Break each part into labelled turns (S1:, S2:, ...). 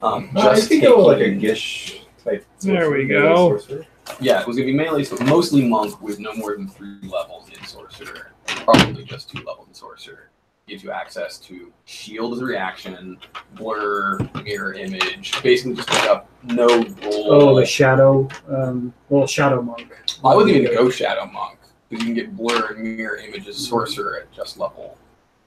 S1: Just
S2: think go like a
S1: taking-
S2: Gish type.
S3: There we
S2: sorcerer,
S3: go.
S2: sorcerer.
S1: Yeah, it was gonna be melee, so mostly monk with no more than 3 levels in sorcerer. Probably just 2 levels in sorcerer. Gives you access to shield as a reaction, blur, mirror image, basically just pick up no roll.
S4: Oh, the shadow. Shadow monk.
S1: I wouldn't even go shadow monk because you can get blur and mirror image as sorcerer at just level.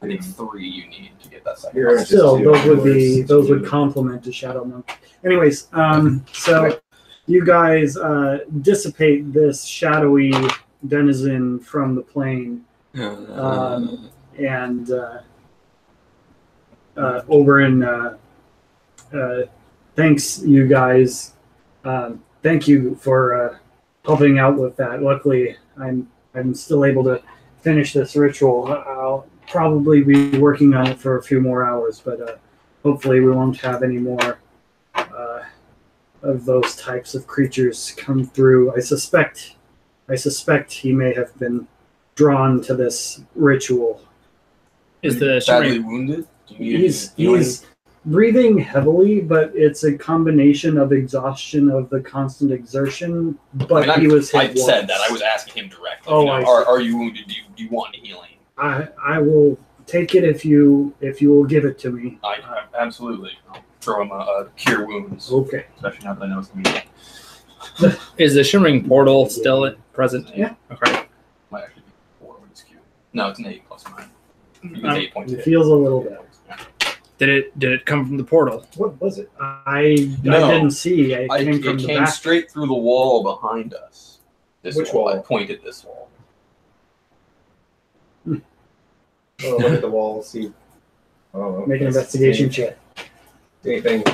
S1: I think 3 you need to get that second.
S2: Mirror
S1: level.
S2: image.
S4: Still,
S2: Just
S4: those
S2: two
S4: would be
S2: words.
S4: those would complement the shadow monk. Anyways, so you guys dissipate this shadowy denizen from the plane, and Oberyn thanks you guys. Thank you for helping out with that. Luckily, I'm still able to finish this ritual. I'll probably be working on it for a few more hours, but hopefully we won't have any more of those types of creatures come through. I suspect he may have been drawn to this ritual.
S3: Is the
S1: badly
S3: shimmering
S1: wounded? Do you need
S4: He's breathing heavily, but it's a combination of exhaustion of the constant exertion. But
S1: I mean,
S4: he was hit
S1: I said
S4: once.
S1: that. I was asking him directly.
S4: Oh,
S1: you know,
S4: I see.
S1: are you wounded? Do you want healing?
S4: I will take it if you will give it to me.
S1: I absolutely. I'll throw him a cure wounds,
S4: Okay.
S1: especially now that I know it's gonna be.
S3: is the shimmering portal still present?
S4: Yeah.
S3: Okay.
S1: Might actually be 4 with this cube. No, it's an 8 plus 9. You get
S3: Um,
S1: 8 points.
S4: It feels a little bit.
S3: Did it come from the portal?
S2: What was it?
S4: I
S1: No.
S4: didn't see. It came from
S1: It
S4: the
S1: came
S4: back.
S1: straight through the wall behind us. This
S2: Which
S1: wall? I
S2: wall?
S1: pointed this wall.
S2: Oh, look at the wall. See. Oh,
S4: Make an investigation check.
S2: Anything?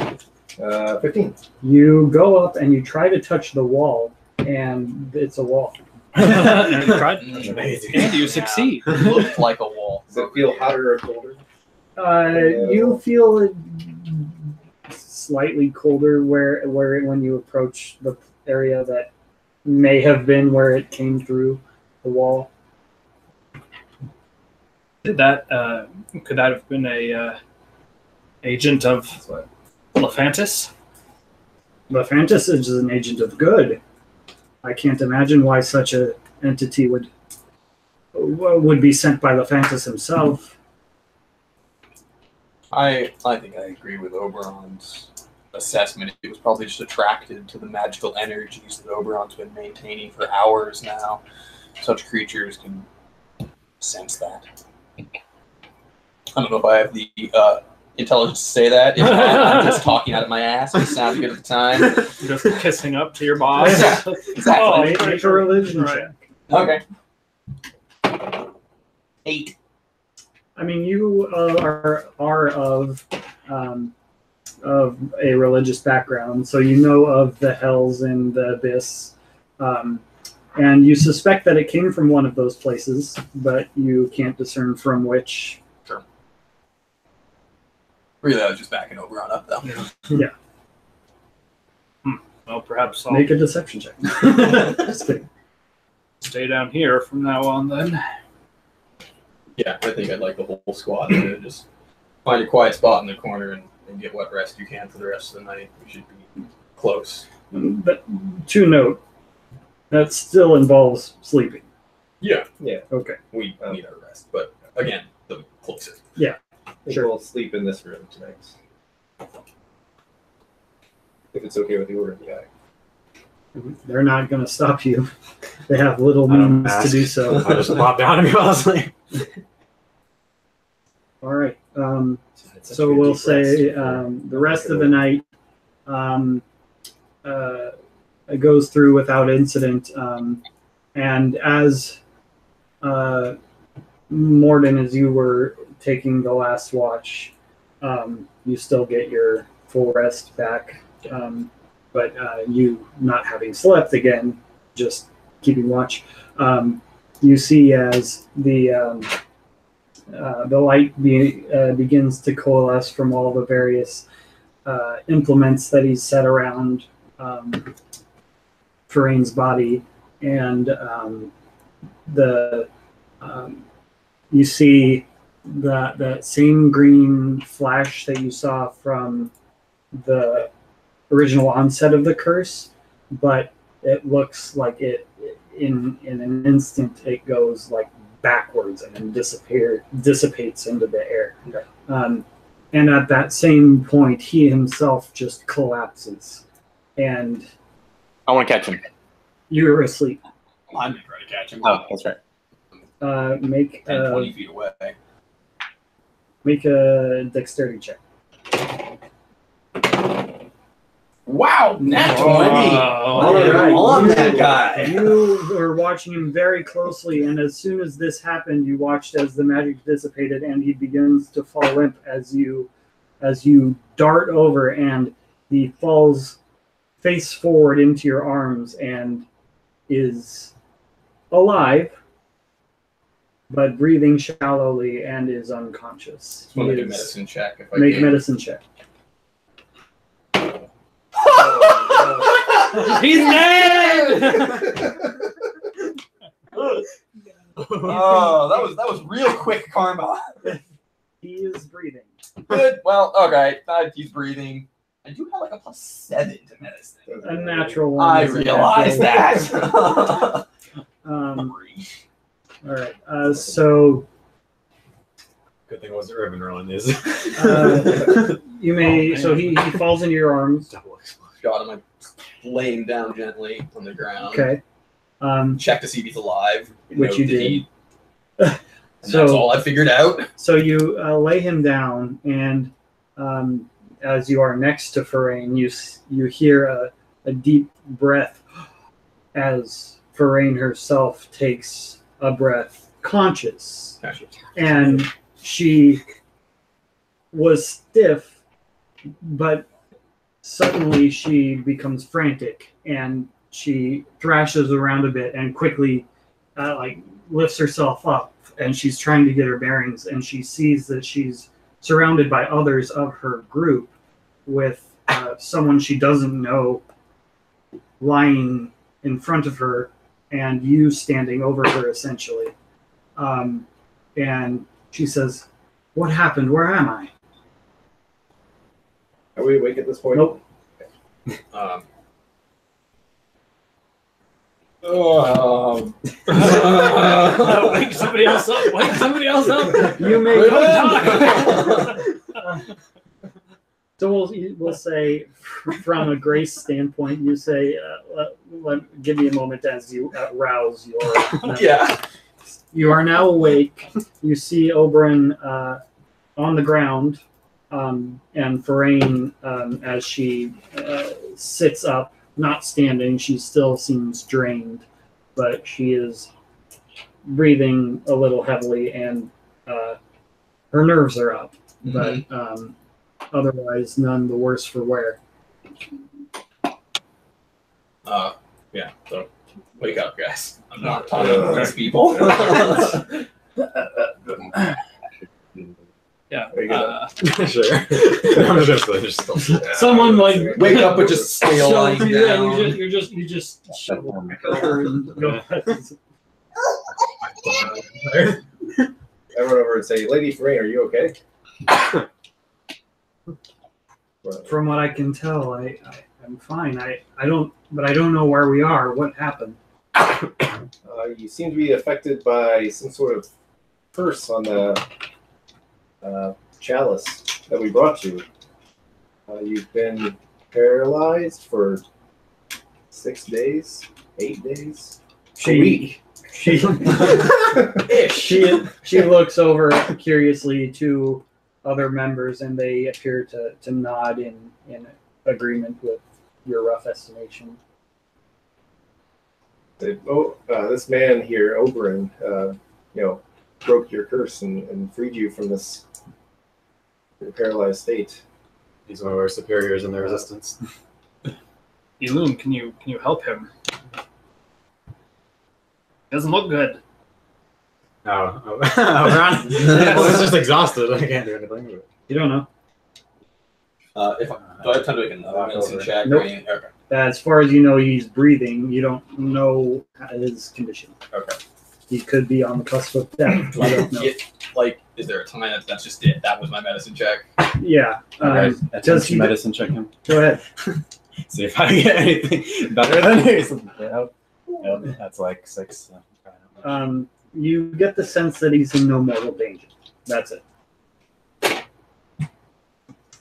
S2: 15.
S4: You go up and you try to touch the wall, and it's a wall.
S3: And tried-
S2: Amazing.
S3: And you succeed.
S1: It looked like a wall.
S2: Does it feel hotter or colder?
S4: You feel it slightly colder where when you approach the area that may have been where it came through the wall.
S3: Did that could that have been a agent of
S2: That's what.
S3: Lephantis?
S4: Lephantis is an agent of good. I can't imagine why such a entity would be sent by Lephantis himself.
S1: I think I agree with Oberon's assessment. It was probably just attracted to the magical energies that Oberon's been maintaining for hours now. Such creatures can sense that. I don't know if I have the intelligence to say that. If not, I'm just talking out of my ass. It sounded good at the time.
S3: Just kissing up to your boss.
S1: Yeah, exactly.
S4: Make a religion
S3: Right.
S4: check.
S1: Okay. 8.
S4: I mean, you are of a religious background, so you know of the hells and the abyss, and you suspect that it came from one of those places, but you can't discern from which.
S1: Sure. Really, I was just backing Oberon up, though.
S3: Well, perhaps I'll
S4: Make a deception check. Just kidding.
S3: stay down here from now on then.
S1: Yeah, I think I'd like the whole squad to just find a quiet spot in the corner and get what rest you can for the rest of the night. We should be close.
S4: But to note, that still involves sleeping.
S1: Yeah.
S4: Okay.
S1: We need our rest, but again, the closest.
S2: I think
S4: Sure.
S2: we'll sleep in this room tonight. If it's okay with the order guy.
S4: They're not going to stop you. They have little
S5: I don't
S4: means to
S5: ask.
S4: do so.
S5: I'll just plop down and fall asleep.
S4: All right. So we'll say the rest of the night it goes through without incident. And as Morden, as you were taking the last watch, you still get your full rest back. But you not having slept again, just keeping watch, you see as the light begins to coalesce from all the various implements that he's set around Ferane's body, and you see that same green flash that you saw from the original onset of the curse, but it looks like it in an instant it goes like backwards and then dissipates into the air.
S2: Okay.
S4: And at that same point, he himself just collapses, and
S5: I want to catch him.
S4: you're asleep.
S1: I'm gonna try to catch him.
S5: Oh, that's right.
S4: Make
S1: 10, 20 feet away.
S4: make a dexterity check.
S1: Wow, nat 20.
S3: All
S4: right.
S1: On
S4: You-
S1: that guy.
S4: You were watching him very closely, and as soon as this happened, you watched as the magic dissipated, and he begins to fall limp as you dart over, and he falls face forward into your arms and is alive, but breathing shallowly and is unconscious.
S1: Just want to
S4: He
S1: make a
S4: is-
S1: medicine check if I
S4: Make a
S1: can.
S4: medicine check.
S3: He's dead.
S1: Oh, that was real quick karma.
S4: He is breathing.
S1: Good. Well, okay. He's breathing. I do have like a +7 to medicine.
S4: A natural one.
S1: I
S4: is a
S1: realize
S4: natural
S1: that.
S4: one. All right. So
S5: Good thing it wasn't Ribbon Run, is
S4: you may. So he falls into your arms.
S5: double explosion.
S1: Got him. Like laying down gently on the ground.
S4: Okay.
S1: Check to see if he's alive.
S4: Which you
S1: Note that
S4: did.
S1: he- And
S4: So-
S1: that's all I figured out.
S4: So you lay him down, and as you are next to Farain, you hear a deep breath as Farain herself takes a breath, conscious, and she was stiff, but suddenly she becomes frantic and she thrashes around a bit and quickly lifts herself up, and she's trying to get her bearings, and she sees that she's surrounded by others of her group with someone she doesn't know lying in front of her and you standing over her essentially. And she says, "What happened? Where am I?"
S2: Are we awake at this point?
S4: Nope.
S3: Wake somebody else up. Wake somebody else up.
S4: You may
S3: Talk.
S4: So we'll say, from a grace standpoint, you say, give me a moment as you rouse your.
S1: Yeah.
S4: You are now awake. You see Oberon on the ground, and Farain, as she sits up, not standing. She still seems drained, but she is breathing a little heavily, and her nerves are up. But otherwise, none the worse for wear.
S1: Yeah. So wake up, guys. I'm not talking to these people.
S3: Yeah.
S2: Are you gonna-
S5: Sure. I'm just
S3: Someone like
S1: Wake up, but just stay
S3: shoves
S1: lying
S3: you,
S1: down.
S3: and you just shove her and go.
S2: I run over and say, "Lady Farain, are you okay?"
S4: From what I can tell, I'm fine. I don't know where we are. What happened?
S2: You seem to be affected by some sort of curse on the chalice that we brought you. You've been paralyzed for 6 days, 8 days, a week.
S4: She looks over curiously to other members, and they appear to nod in agreement with your rough estimation.
S2: This man here, Oberon, broke your curse and freed you from this paralyzed state.
S5: He's one of our superiors in the resistance.
S3: Elune, can you help him? Doesn't look good.
S5: Oh, Ron? Well, it's just exhausted. I can't do anything.
S4: You don't know.
S1: Do I have time to make another medicine check?
S4: Nope.
S1: Or anything? Okay.
S4: As far as you know, he's breathing. You don't know his condition.
S1: Okay.
S4: He could be on the cusp of death. You don't know.
S1: Is Is there a time that's just it? That was my medicine check.
S4: Yeah.
S5: Alright,
S4: Does
S5: attempt
S4: he-
S5: to medicine check him.
S4: Go ahead.
S5: See if I get anything better than his. Nope. That's like 6. So probably not much.
S4: You get the sense that he's in no mortal danger. That's it.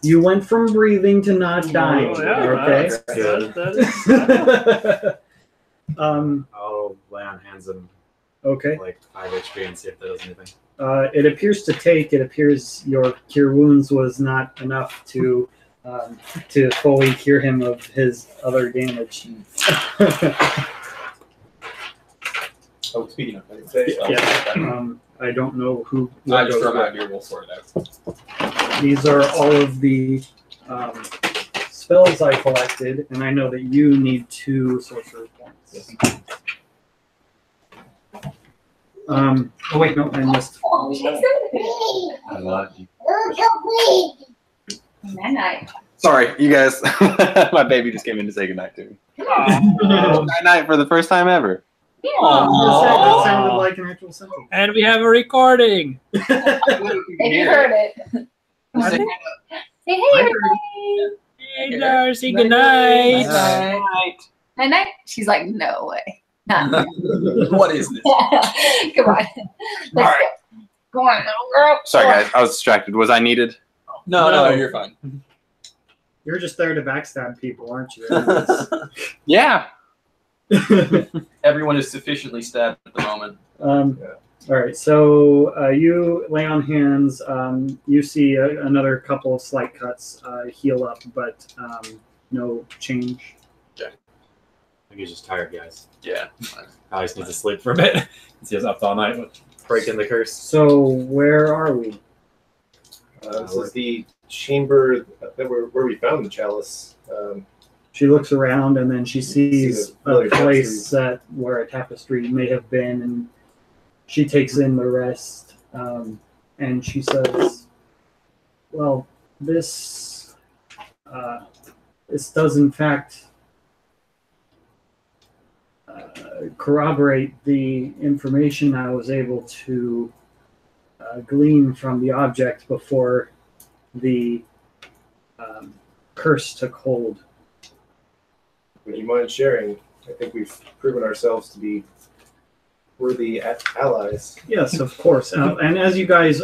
S4: You went from breathing to not dying.
S3: Oh, yeah,
S4: Okay.
S5: Good.
S3: that is,
S5: I'll lay on hands and
S4: Okay.
S5: like 5 HP and see if that does anything.
S4: It appears to take. It appears your cure wounds was not enough to fully cure him of his other damage.
S1: Oh, speaking of
S4: Yeah. I don't know who.
S1: I just throw my idea. We'll sort it out.
S4: These are all of the spells I collected, and I know that you need 2 sorcerer points. Oh wait, no, I missed.
S5: I love you.
S6: Night.
S7: Sorry, you guys. My baby just came in to say goodnight to me.
S3: Oh.
S7: Night night for the first time ever.
S4: That sounded like an actual sentence.
S3: And we have a recording.
S6: If you heard it.
S4: I
S6: Say
S4: think-
S6: hey,
S4: I
S6: everybody.
S3: Hey, Darcy, good night.
S6: Night night. She's like, no way. Not
S1: What is this?
S6: Come on. Let's
S1: All right.
S6: go. Go on, little girl.
S7: Sorry, guys. I was distracted. Was I needed?
S1: No, you're fine.
S4: You're just there to backstab people, aren't you?
S7: Yeah.
S1: Everyone is sufficiently stabbed at the moment.
S4: All right, so you lay on hands. You see another couple of slight cuts heal up, but no change.
S5: I think he's just tired, guys.
S1: Yeah.
S5: I just need to sleep for a bit. He was up all night with breaking the curse.
S4: So where are we?
S2: This is the chamber where we found the chalice.
S4: She looks around and then she
S2: See
S4: sees
S2: the
S4: a
S2: familiar
S4: place where a tapestry may have been, and she takes in the rest. And she says, "Well, this does in fact corroborate the information I was able to glean from the object before the curse took hold."
S2: Would you mind sharing? I think we've proven ourselves to be worthy allies.
S4: Yes, of course. And as you guys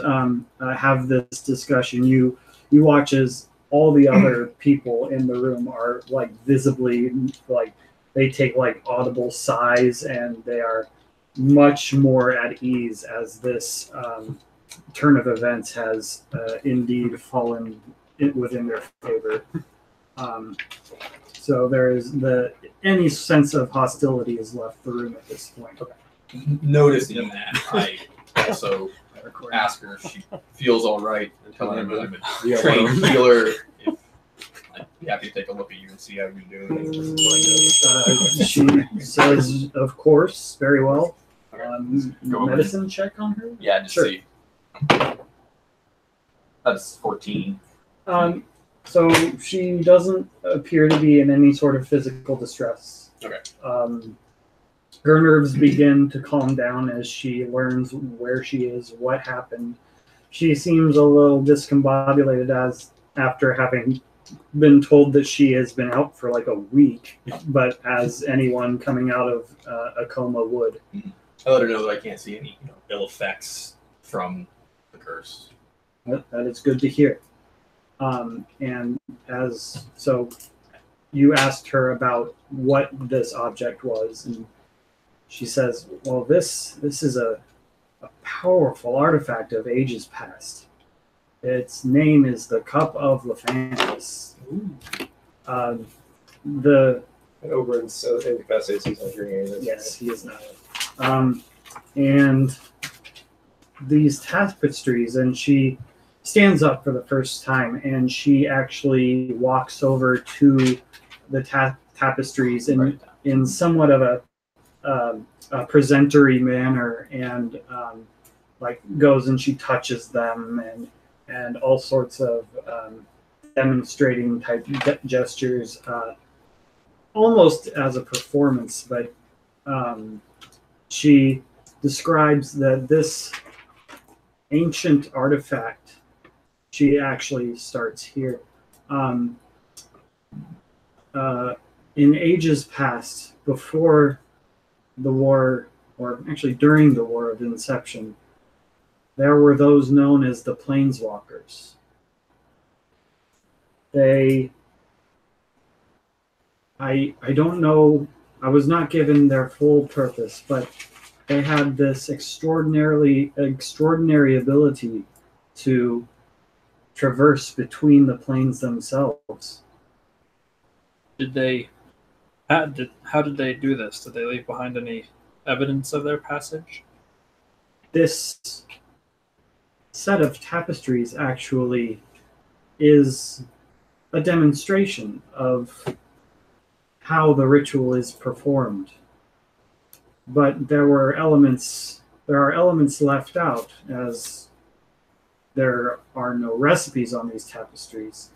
S4: have this discussion, you watch as all the other people in the room are like visibly like they take like audible sighs, and they are much more at ease as this turn of events has indeed fallen within their favor. So there is any sense of hostility is left the room at this point.
S1: Noticing that, I also ask her if she feels all right and tell her that I'm a trained healer. I'd be happy to take a look at you and see how you're doing.
S4: She says, "Of course, very well."
S1: Go over.
S4: Medicine check on her.
S1: Yeah, just
S4: Sure.
S1: see. That's 14.
S4: So she doesn't appear to be in any sort of physical distress.
S1: Okay.
S4: Her nerves begin to calm down as she learns where she is, what happened. She seems a little discombobulated as after having been told that she has been out for like a week, but as anyone coming out of a coma would.
S1: I let her know that I can't see any ill effects from the curse.
S4: That is good to hear. And so you asked her about what this object was, and she says, "Well, this is a powerful artifact of ages past. Its name is the Cup of Lephantis."
S2: And Oberon's incapacitated, so he's not hearing anything.
S4: Yes, he is not. And these tapestries, and she stands up for the first time, and she actually walks over to the tapestries in somewhat of a presentory manner, and like goes and she touches them and all sorts of demonstrating type gestures, almost as a performance. But she describes that this ancient artifact. She actually starts here. In ages past, before the war, or actually during the War of Inception, there were those known as the Planeswalkers. I don't know, I was not given their full purpose, but they had this extraordinary ability to traverse between the planes themselves.
S3: How did they do this? Did they leave behind any evidence of their passage?
S4: This set of tapestries actually is a demonstration of how the ritual is performed. But there are elements left out, as there are no recipes on these tapestries.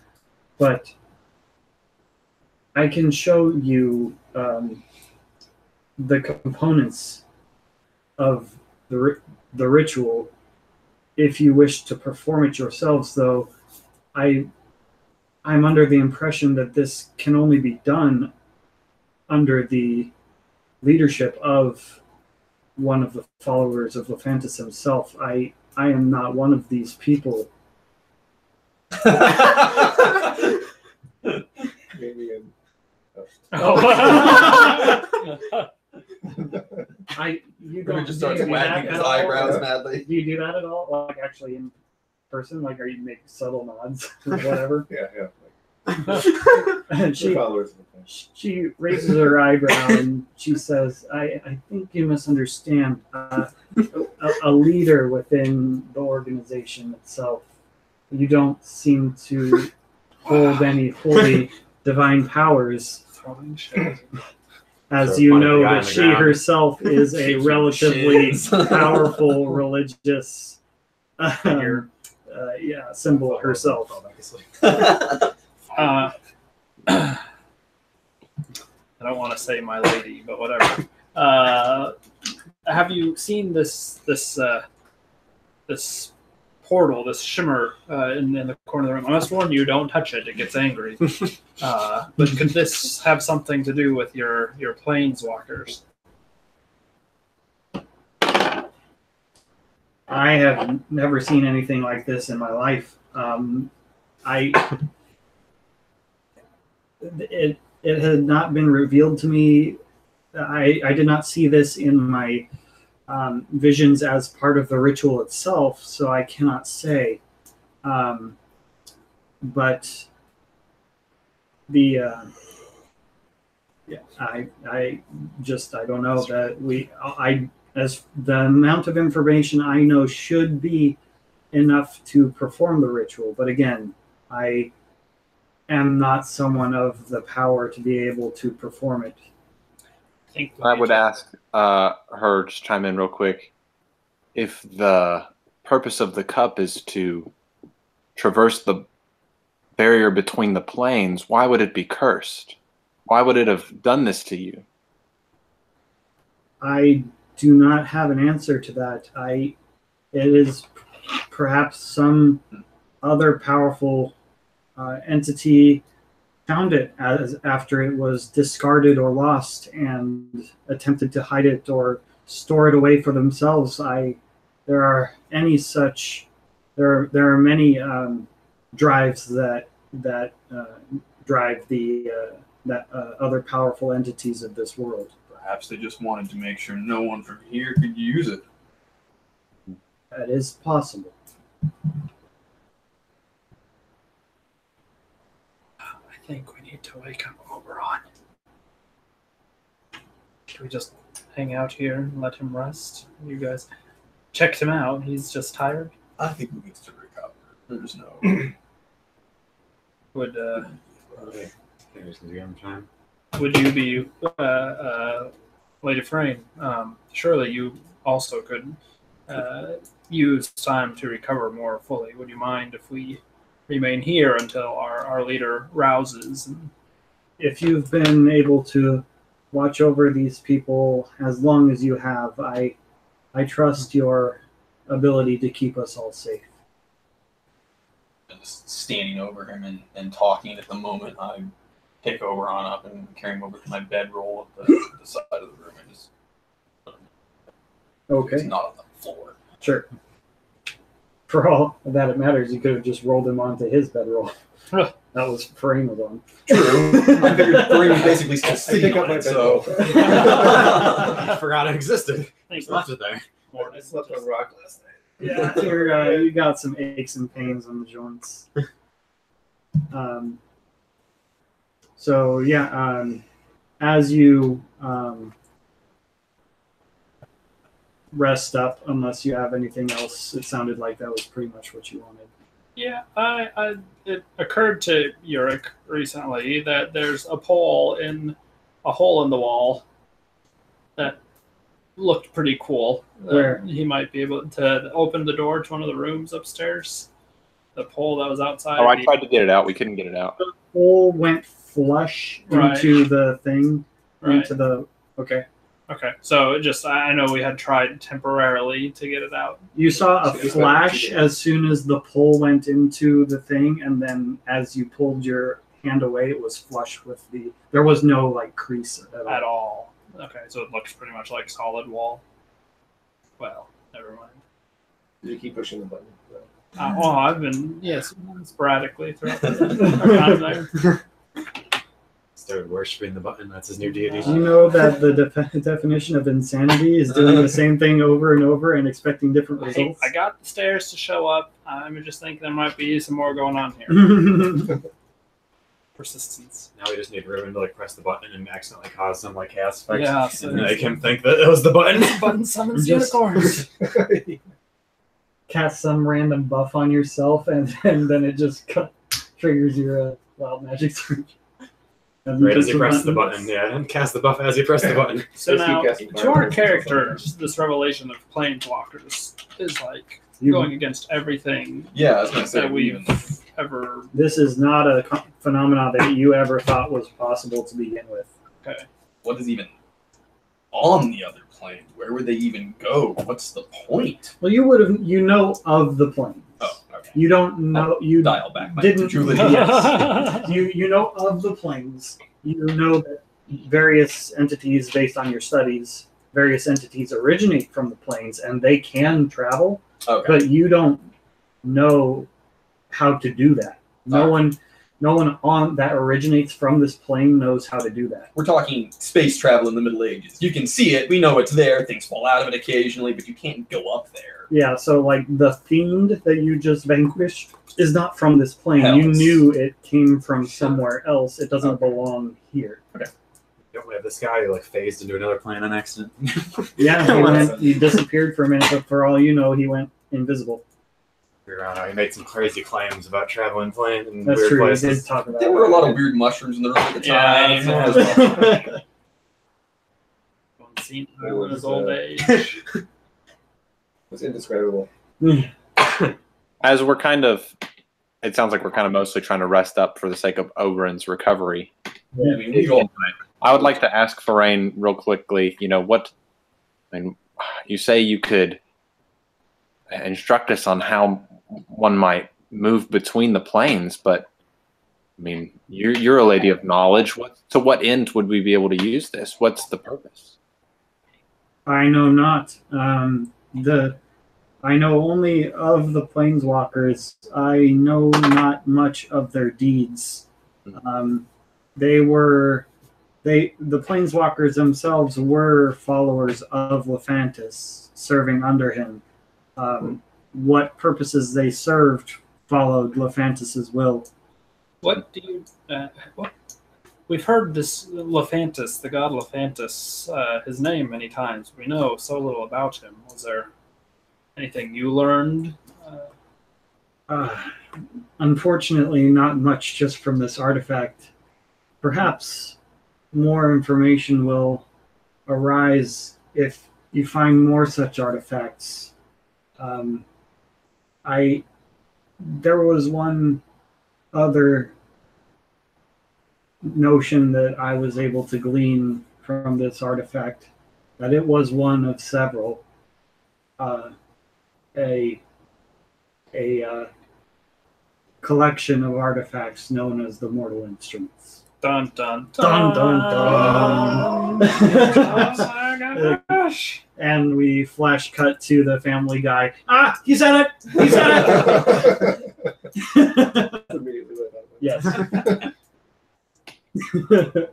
S4: But I can show you the components of the ritual if you wish to perform it yourselves, though I'm under the impression that this can only be done under the leadership of one of the followers of Lephantis himself. I am not one of these people.
S2: Maybe in
S4: You
S1: Ruben
S4: don't
S1: just
S4: do
S1: starts
S4: you do
S1: wagging
S4: that
S1: his
S4: at all?
S1: eyebrows madly.
S4: Do you do that at all? Like actually in person? Like, are you make subtle nods or whatever?
S2: yeah.
S4: And
S2: She followers.
S4: she raises her eyebrow and she says, I think you misunderstand. A leader within the organization itself. You don't seem to hold any holy divine powers.
S3: Throwing shit.
S4: As
S5: So
S4: you
S5: point at the
S4: know
S5: guy on
S4: that
S5: the
S4: she
S5: ground.
S4: herself is a
S1: Kicking
S4: relatively
S1: shins.
S4: powerful religious
S3: Figure.
S4: symbol herself.
S3: I don't want to say my lady, but whatever. Have you seen this portal, this shimmer in the corner of the room? I must warn you, don't touch it; it gets angry. But could this have something to do with your planeswalkers?
S4: I have never seen anything like this in my life. It had not been revealed to me. I did not see this in my visions as part of the ritual itself, so I cannot say. But the I don't know that as the amount of information I know should be enough to perform the ritual. But again, I am not someone of the power to be able to perform it.
S7: I would ask her to chime in real quick. If the purpose of the cup is to traverse the barrier between the planes, why would it be cursed? Why would it have done this to you?
S4: I do not have an answer to that. It is perhaps some other powerful entity found it after it was discarded or lost and attempted to hide it or store it away for themselves. There are many drives that drive the other powerful entities of this world.
S1: Perhaps they just wanted to make sure no one from here could use it.
S4: That is possible.
S3: I think we need to wake up Oberon. Should we just hang out here and let him rest? You guys checked him out. He's just tired.
S1: I think he needs to recover. There's no.
S3: Would
S5: Time.
S3: would you be Lady Frayne? Surely you also could use time to recover more fully. Would you mind if we remain here until our leader rouses? And
S4: If you've been able to watch over these people as long as you have, I trust your ability to keep us all safe.
S1: Just standing over him and talking at the moment, I pick Oberon up and carry him over to my bedroll at the side of the room and just
S4: Okay,
S1: he's not on the floor.
S4: sure. For all that it matters, you could have just rolled him onto his bedroll. That was Frame was on.
S1: True. I figured Frame was basically still
S2: I
S1: sitting
S2: pick up
S1: on
S2: my
S1: it, so
S2: bedroll.
S5: I forgot it existed.
S3: Thanks,
S5: Left it there.
S2: I slept on rock last night.
S4: Yeah, you got some aches and pains on the joints. So yeah, as you rest up, unless you have anything else, it sounded like that was pretty much what you wanted.
S3: Yeah, it occurred to Yurik recently that there's a hole in the wall that looked pretty cool.
S4: Where?
S3: He might be able to open the door to one of the rooms upstairs. The pole that was outside.
S7: Oh, I tried to get it out. We couldn't get it out.
S4: The hole went flush
S3: Right.
S4: into the thing,
S3: Right.
S4: into the. Okay.
S3: Okay, so I know we had tried temporarily to get it out.
S4: You saw a
S2: So it's
S4: flash
S2: better to
S4: as soon as the pole went into the thing, and then as you pulled your hand away, it was flush with the. There was no like crease at all.
S3: At all. Okay, so it looks pretty much like solid wall. Well, never mind.
S2: Did you keep pushing the button?
S3: I've been sporadically throughout the time there.
S5: Started worshiping the button. That's his new deity.
S4: Do you know that the definition of insanity is doing the same thing over and over and expecting different results?
S3: I got the stairs to show up. I'm just thinking there might be some more going on here. Persistence.
S5: Now we just need Ruben to like press the button and accidentally cause some like chaos effect.
S3: Yeah, so
S5: and make him think that it was the button.
S3: Button summons
S4: Just-
S3: unicorns.
S4: Cast some random buff on yourself, and then it just triggers your wild magic surge.
S5: Right as you press the button, yeah, and cast the buff as you press the button.
S3: So
S2: Just keep
S3: now,
S2: guessing.
S3: to our characters, this revelation of planeswalkers is like going against everything
S1: yeah, I was gonna say
S3: that we've ever.
S4: This is not a phenomenon that you ever thought was possible to begin with.
S3: Okay.
S1: what is even on the other plane? Where would they even go? What's the point?
S4: Well, you would have, of the planes.
S1: Oh, okay.
S4: You don't know. You
S1: Dial back my
S4: didn't.
S1: credulity.
S4: Yes. You know of the planes. You know that various entities, based on your studies, various entities originate from the planes, and they can travel.
S1: Okay.
S4: But you don't know how to do that. No one on that originates from this plane knows how to do that.
S1: We're talking space travel in the Middle Ages. You can see it. We know it's there. Things fall out of it occasionally, but you can't go up there.
S4: Yeah, so like the fiend that you just vanquished is not from this plane. You
S1: Hells.
S4: knew it came from somewhere else. It doesn't belong here.
S5: Don't we have this guy who like phased into another plane on accident?
S4: Yeah, he disappeared for a minute, but for all you know, he went invisible.
S5: He made some crazy claims about traveling planes and
S4: That's
S5: weird
S4: true. He
S5: places.
S4: did talk about
S1: There were a lot of weird mushrooms in the room at the time.
S3: Yeah. Seen
S2: It
S3: in
S2: was,
S3: his old age.
S2: It was indescribable.
S7: As we're kind of, it sounds like we're kind of mostly trying to rest up for the sake of Oberon's recovery.
S1: I mean, we all
S7: I would like to ask Forain real quickly, you say you could instruct us on how one might move between the planes, but I mean, you're a lady of knowledge. To what end would we be able to use this? What's the purpose?
S4: I know not. I know only of the planeswalkers. I know not much of their deeds. The planeswalkers themselves were followers of Lephantis, serving under him. What purposes they served followed Lephantis's will.
S3: What do you? We've heard this Lephantis, the god Lephantis, his name many times. We know so little about him. Was there anything you learned?
S4: Unfortunately, not much just from this artifact. Perhaps more information will arise if you find more such artifacts. There was one other notion that I was able to glean from this artifact, that it was one of several. a collection of artifacts known as the Mortal Instruments.
S3: Dun dun
S4: Dun,
S3: dun
S4: dun, dun.
S3: Oh my gosh!
S4: And we flash cut to the Family Guy. Ah, he said it! He said it!
S2: Immediately went out.
S4: Yes.
S1: But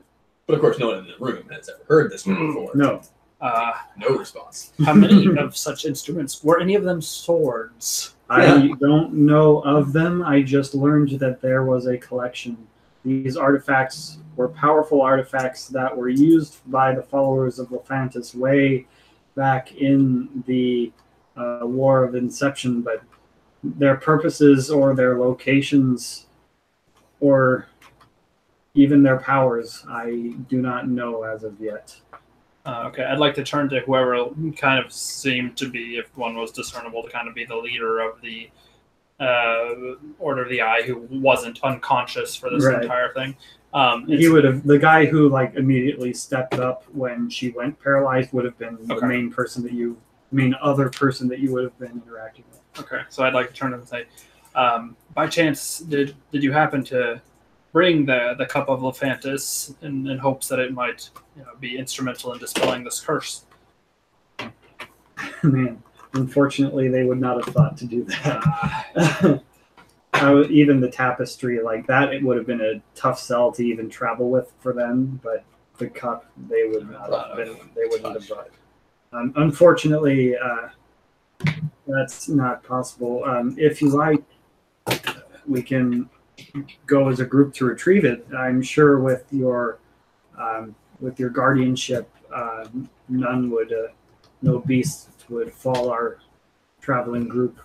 S1: of course, no one in the room has ever heard this one before.
S4: No.
S1: No response.
S3: How many of such instruments? Were any of them swords?
S4: I don't know of them. I just learned that there was a collection. These artifacts were powerful artifacts that were used by the followers of Lephantis way back in the War of Inception, but their purposes or their locations or even their powers, I do not know as of yet.
S3: Okay, I'd like to turn to whoever kind of seemed to be, if one was discernible, to kind of be the leader of the Order of the Eye, who wasn't unconscious for this
S4: Right.
S3: entire thing.
S4: He would have, the guy who like immediately stepped up when she went paralyzed would have been the
S3: Okay.
S4: main person that you, other person that you would have been interacting with.
S3: Okay, so I'd like to turn to him and say, by chance, did you happen to bring the Cup of Lephantis in hopes that it might be instrumental in dispelling this curse?
S4: Man, unfortunately, they would not have thought to do that. Even the tapestry like that, it would have been a tough sell to even travel with for them. But the cup, they would not have been. They wouldn't have brought it. Unfortunately, that's not possible. If you like, we can go as a group to retrieve it. I'm sure with your guardianship, none would, no beast would fall our traveling group.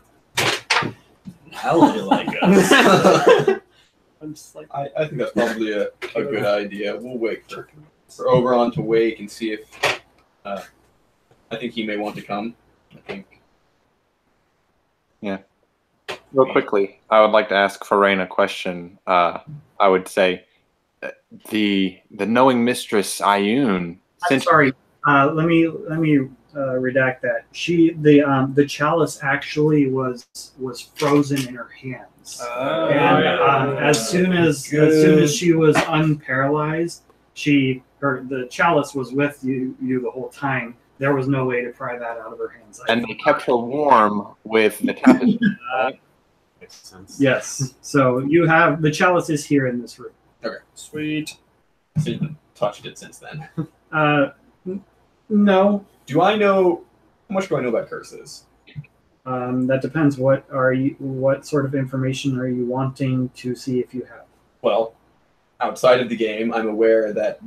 S1: How would you like us?
S3: I'm just like,
S1: I think that's probably a good idea. We'll wait for Oberon to wake and see if I think he may want to come. I think.
S7: Real quickly, I would like to ask Forain a question. I would say the knowing mistress Ioun.
S4: I'm sorry. Let me redact that. The chalice actually was frozen in her hands, and as soon as she was unparalyzed, the chalice was with you the whole time. There was no way to pry that out of her hands.
S7: And they kept her warm with the tapestry. Right?
S5: Makes sense.
S4: Yes. So you have the chalice is here in this room.
S1: Okay.
S3: sweet.
S1: So you haven't touched it since then.
S4: No.
S1: Do I know how much do I know about curses?
S4: That depends. What sort of information are you wanting to see if you have?
S1: Well, outside of the game, I'm aware that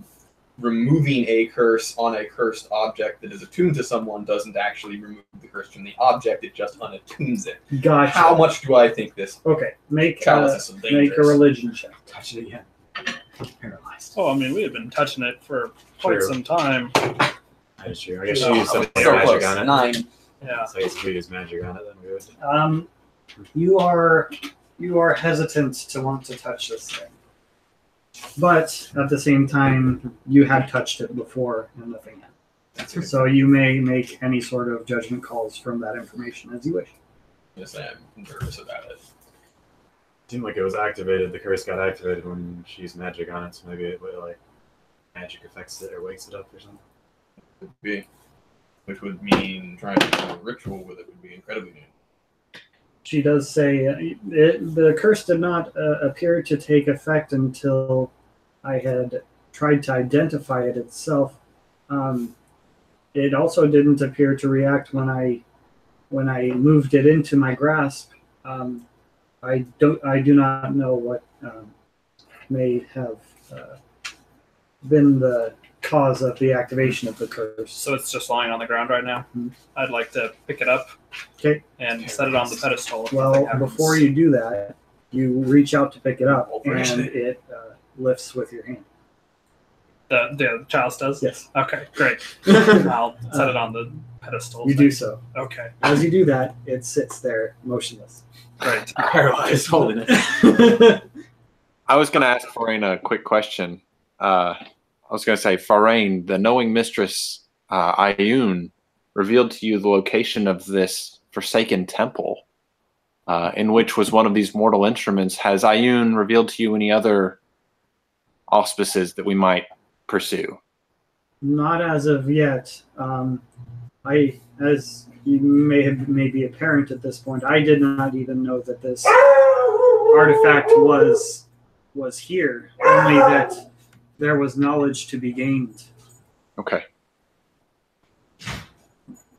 S1: removing a curse on a cursed object that is attuned to someone doesn't actually remove the curse from the object, it just unattunes it.
S4: Gotcha.
S1: How much do I think this
S4: Okay. Make
S1: chalice is so
S4: make a
S1: dangerous?
S4: religion check.
S5: Touch it again. Paralyzed.
S3: Oh, I mean, we had been touching it for quite
S5: True.
S3: some time.
S5: That is true. I guess she
S1: Oh,
S5: used some
S1: it's so
S5: magic
S1: close.
S5: on it.
S1: 9.
S3: Yeah.
S5: So I guess if we use magic on it, then we would.
S4: You are hesitant to want to touch this thing, but at the same time, you had touched it before and nothing happened. So you may make any sort of judgment calls from that information as you wish.
S1: Yes, I am nervous about it.
S5: Seemed like it was activated. The curse got activated when she used magic on it, so maybe it like magic affects it or wakes it up or something.
S1: Could be. Which would mean trying to do a ritual with it would be incredibly new.
S4: She does say the curse did not appear to take effect until I had tried to identify it itself. It also didn't appear to react when I moved it into my grasp. I do not know what may have been the cause of the activation of the curse.
S3: So it's just lying on the ground right now.
S4: Mhm.
S3: I'd like to pick it up
S4: Okay.
S3: and set it on the pedestal. if
S4: Well,
S3: nothing happens.
S4: before you do that, you reach out to pick it up,
S1: Operation.
S4: and it lifts with your hand.
S3: The chalice does?
S4: Yes,
S3: Okay, great. I'll set it on the pedestal.
S4: you do so.
S3: Okay,
S4: As you do that, it sits there motionless.
S3: great.
S5: Paralyzed, holding it.
S7: I was going to ask Forain a quick question. I was going to say, Forain, the knowing mistress Ioun revealed to you the location of this forsaken temple, in which was one of these mortal instruments. Has Ioun revealed to you any other auspices that we might pursue?
S4: Not as of yet. As you may be apparent at this point, I did not even know that this artifact was here. Only that there was knowledge to be gained.
S7: Okay.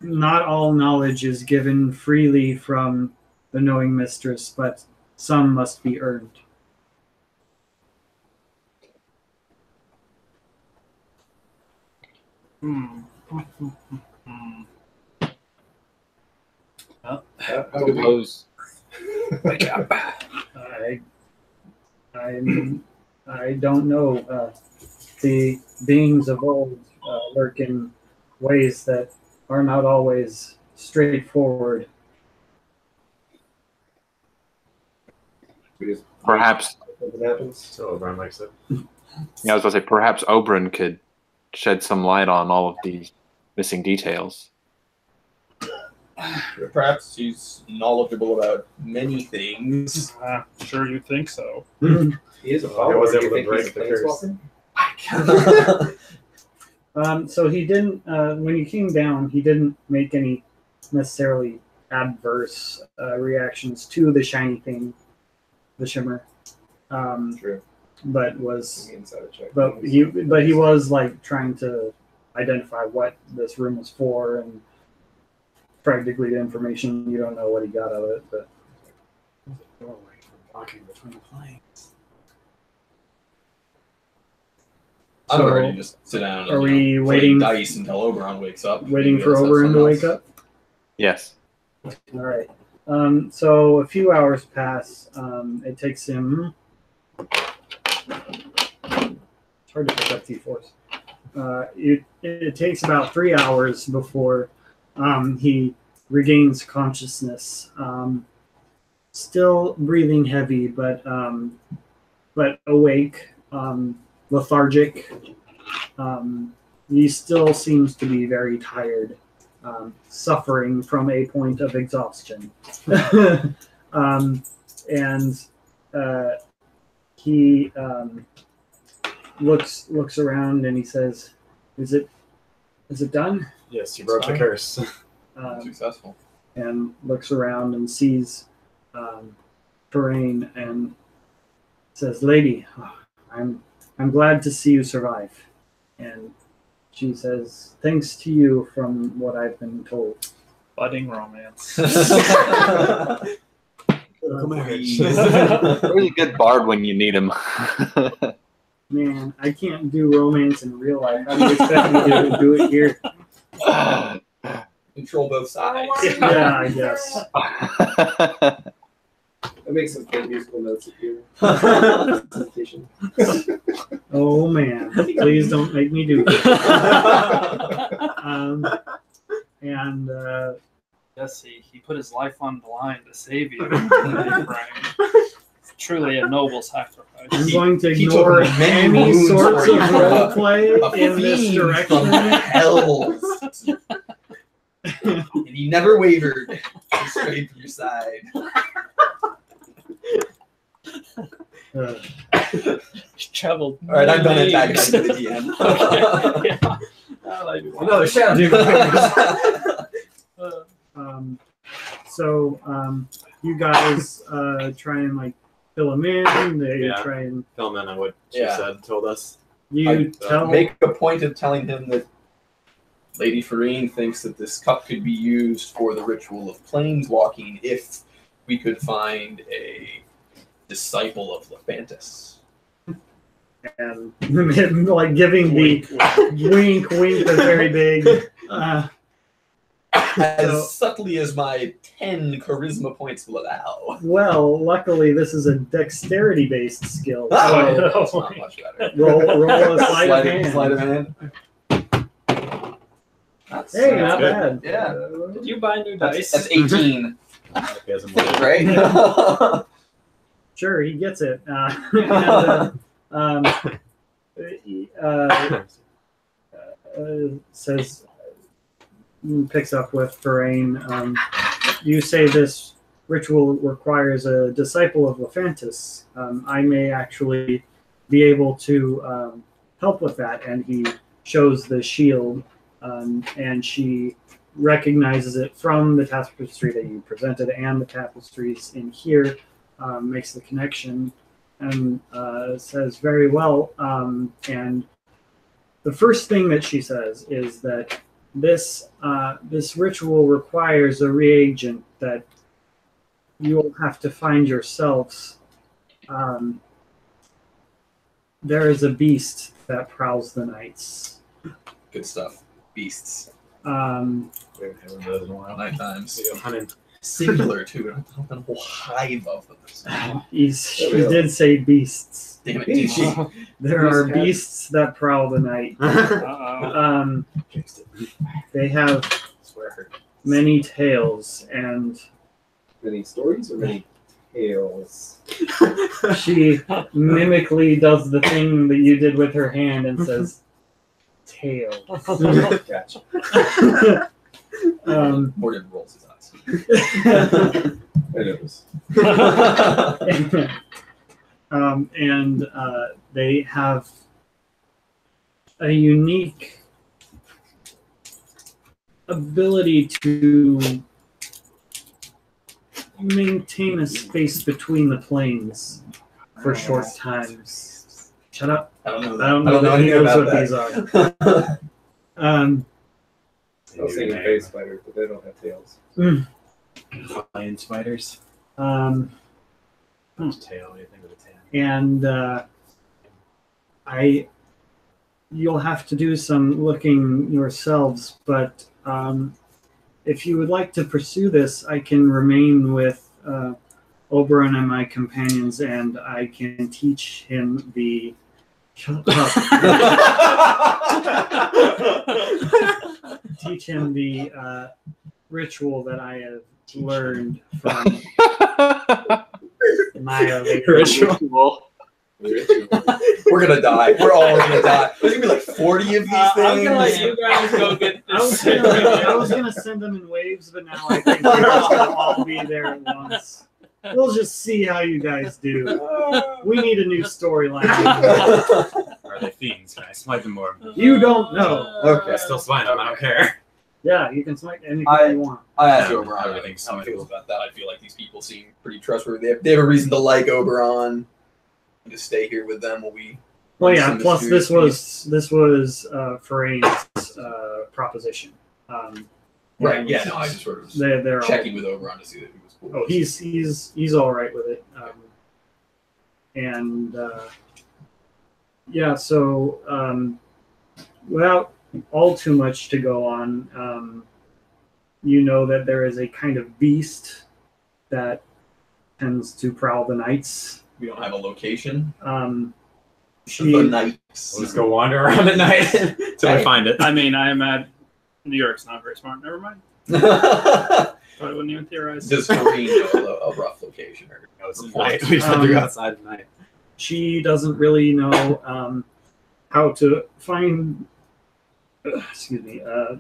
S4: Not all knowledge is given freely from the knowing mistress, but some must be earned.
S7: Suppose
S4: I don't know. The beings of old lurk in ways that are not always straightforward.
S2: We just
S7: perhaps.
S2: what happens.
S5: So Oberon likes it.
S7: Yeah, I was going to say perhaps Oberon could shed some light on all of these missing details.
S1: Perhaps he's knowledgeable about many things.
S3: Sure, you think so.
S2: He is a
S5: I
S2: follower.
S5: was
S2: Do you
S5: able to
S2: think he's a
S5: break the
S2: planeswalker?
S4: So he didn't. When you came down, he didn't make any necessarily adverse reactions to the shiny thing, the shimmer.
S2: True.
S4: But was
S2: Inside check.
S4: but he was like trying to identify what this room was for, and practically the information. You don't know what he got out of it, but
S5: Doorway for walking between the planes.
S1: I'm
S4: So,
S1: ready to just sit down and
S4: are we
S1: play
S4: waiting-
S1: dice until Oberon wakes up.
S4: waiting
S1: Maybe
S4: for
S1: let's have
S4: Oberon to
S1: something
S4: wake
S1: else.
S4: up.
S7: Yes.
S4: All right. So a few hours pass. It takes him. It's hard to pick up T4s. It takes about 3 hours before he regains consciousness. Still breathing heavy, but awake, lethargic. He still seems to be very tired. Suffering from a point of exhaustion. He looks around and he says, "Is it done?"
S5: Yes, you broke the curse.
S1: Successful.
S4: And looks around and sees Terrain and says, "Lady, I'm glad to see you survive." And she says, "Thanks to you, from what I've been told."
S3: Budding romance.
S7: Really good bard when you need him.
S4: Man, I can't do romance in real life. How do you expect me to do it here?
S1: Control both sides.
S4: Yeah, I guess.
S2: I make some good musical notes here. Presentation.
S4: Oh man, please don't make me do it.
S3: Yes, he put his life on the line to save you. It's truly a noble sacrifice.
S4: I'm going to
S1: he
S4: ignore
S1: took many
S4: any
S1: wounds
S4: sorts
S1: for
S4: of
S1: you.
S4: role play
S1: A
S4: in this
S1: fiend from
S4: direction.
S1: hell. And he never wavered. He straight from your side.
S3: He traveled.
S1: All right, I'm done
S3: many
S1: antagonizing the
S3: leagues.
S1: DM.
S3: Okay, yeah. I like
S2: Another shadow.
S4: You guys try and like fill him in. They
S5: Yeah.
S4: try and
S5: Philman on what she
S1: Yeah.
S5: said told us.
S4: you tell.
S1: Make a point of telling him that Lady Farine thinks that this cup could be used for the ritual of planeswalking if we could find a disciple of Lephantis.
S4: and like giving the wink, the very big.
S1: As subtly as my 10 charisma points will allow.
S4: Well, luckily this is a dexterity-based skill. So
S1: Oh, it's not much better.
S4: roll a sleight of hand.
S1: Sleight of hand. That's,
S4: Hey, not
S5: good.
S4: bad.
S1: Yeah.
S3: Did you buy new dice?
S1: That's 18.
S5: He has a more-
S1: Right?
S4: Sure, he gets it. Says, picks up with Ferrain. you say this ritual requires a disciple of Lephantis. I may actually be able to help with that. And he shows the shield, and she recognizes it from the tapestry that you presented and the tapestries in here, makes the connection, and says, very well. And the first thing that she says is that this ritual requires a reagent that you'll have to find yourselves. There is a beast that prowls the nights.
S1: Good stuff. Beasts.
S5: We haven't had one of those in a while.
S1: Night times.
S5: We go hunting.
S1: Singular too. A whole hive of them.
S4: He did say beasts.
S1: Damn it, dude.
S4: There are beasts that prowl the night.
S3: Uh-oh.
S4: They have
S1: Swear.
S4: many tales, and
S2: Many stories or many tales?
S4: she mimically does the thing that you did with her hand and says, tail.
S2: Gotcha.
S1: Morgan rolls his eyes.
S2: I noticed.
S4: And they have a unique ability to maintain a space between the planes for short times. Shut up.
S1: I don't know
S4: I
S1: that.
S4: don't know that he
S1: anything
S4: knows
S1: about
S4: what these
S1: that.
S4: are.
S2: I was thinking face spiders, but they don't have tails.
S5: Flying spiders.
S4: Um,
S5: Tail. What do you think of the tail?
S4: and you'll have to do some looking yourselves, but if you would like to pursue this, I can remain with Oberon and my companions, and I can teach him the shut up. Teach him the ritual that I have learned from Maya.
S7: Ritual.
S1: We're gonna die. We're all gonna die. There's gonna be like 40 of these things.
S3: I'm gonna let you guys go get
S4: I was
S3: this.
S4: gonna send them in waves, but now I think they're just gonna all be there at once. We'll just see how you guys do. We need a new storyline.
S5: Are they fiends? Can I smite them more?
S4: You don't know.
S5: I still smite them. I don't care.
S4: Yeah, you can smite anything you want.
S1: I asked
S5: Yeah,
S1: Oberon
S5: everything's
S1: how he feels
S5: smiteable.
S1: about that. I feel like these people seem pretty trustworthy. They have a reason to like Oberon. To stay here with them while we.
S4: Well,
S1: run
S4: yeah.
S1: some
S4: Plus,
S1: mysterious
S4: this was Farane's proposition.
S1: Right.
S4: and
S1: Yeah. No. I just sort of was
S4: they're all,
S1: checking with Oberon to see that he was cool.
S4: oh, he's all right with it. Yeah. So without all too much to go on, you know that there is a kind of beast that tends to prowl the nights.
S1: We don't have a location. The
S4: She
S1: nights.
S5: We'll just go wander around at night until we find it.
S3: I mean, I imagine New York's not very smart. Never mind. Probably wouldn't even theorize.
S1: Does Kareem know a rough location? Or
S5: No, it's at night. We have to go outside at night.
S4: she doesn't really know how to find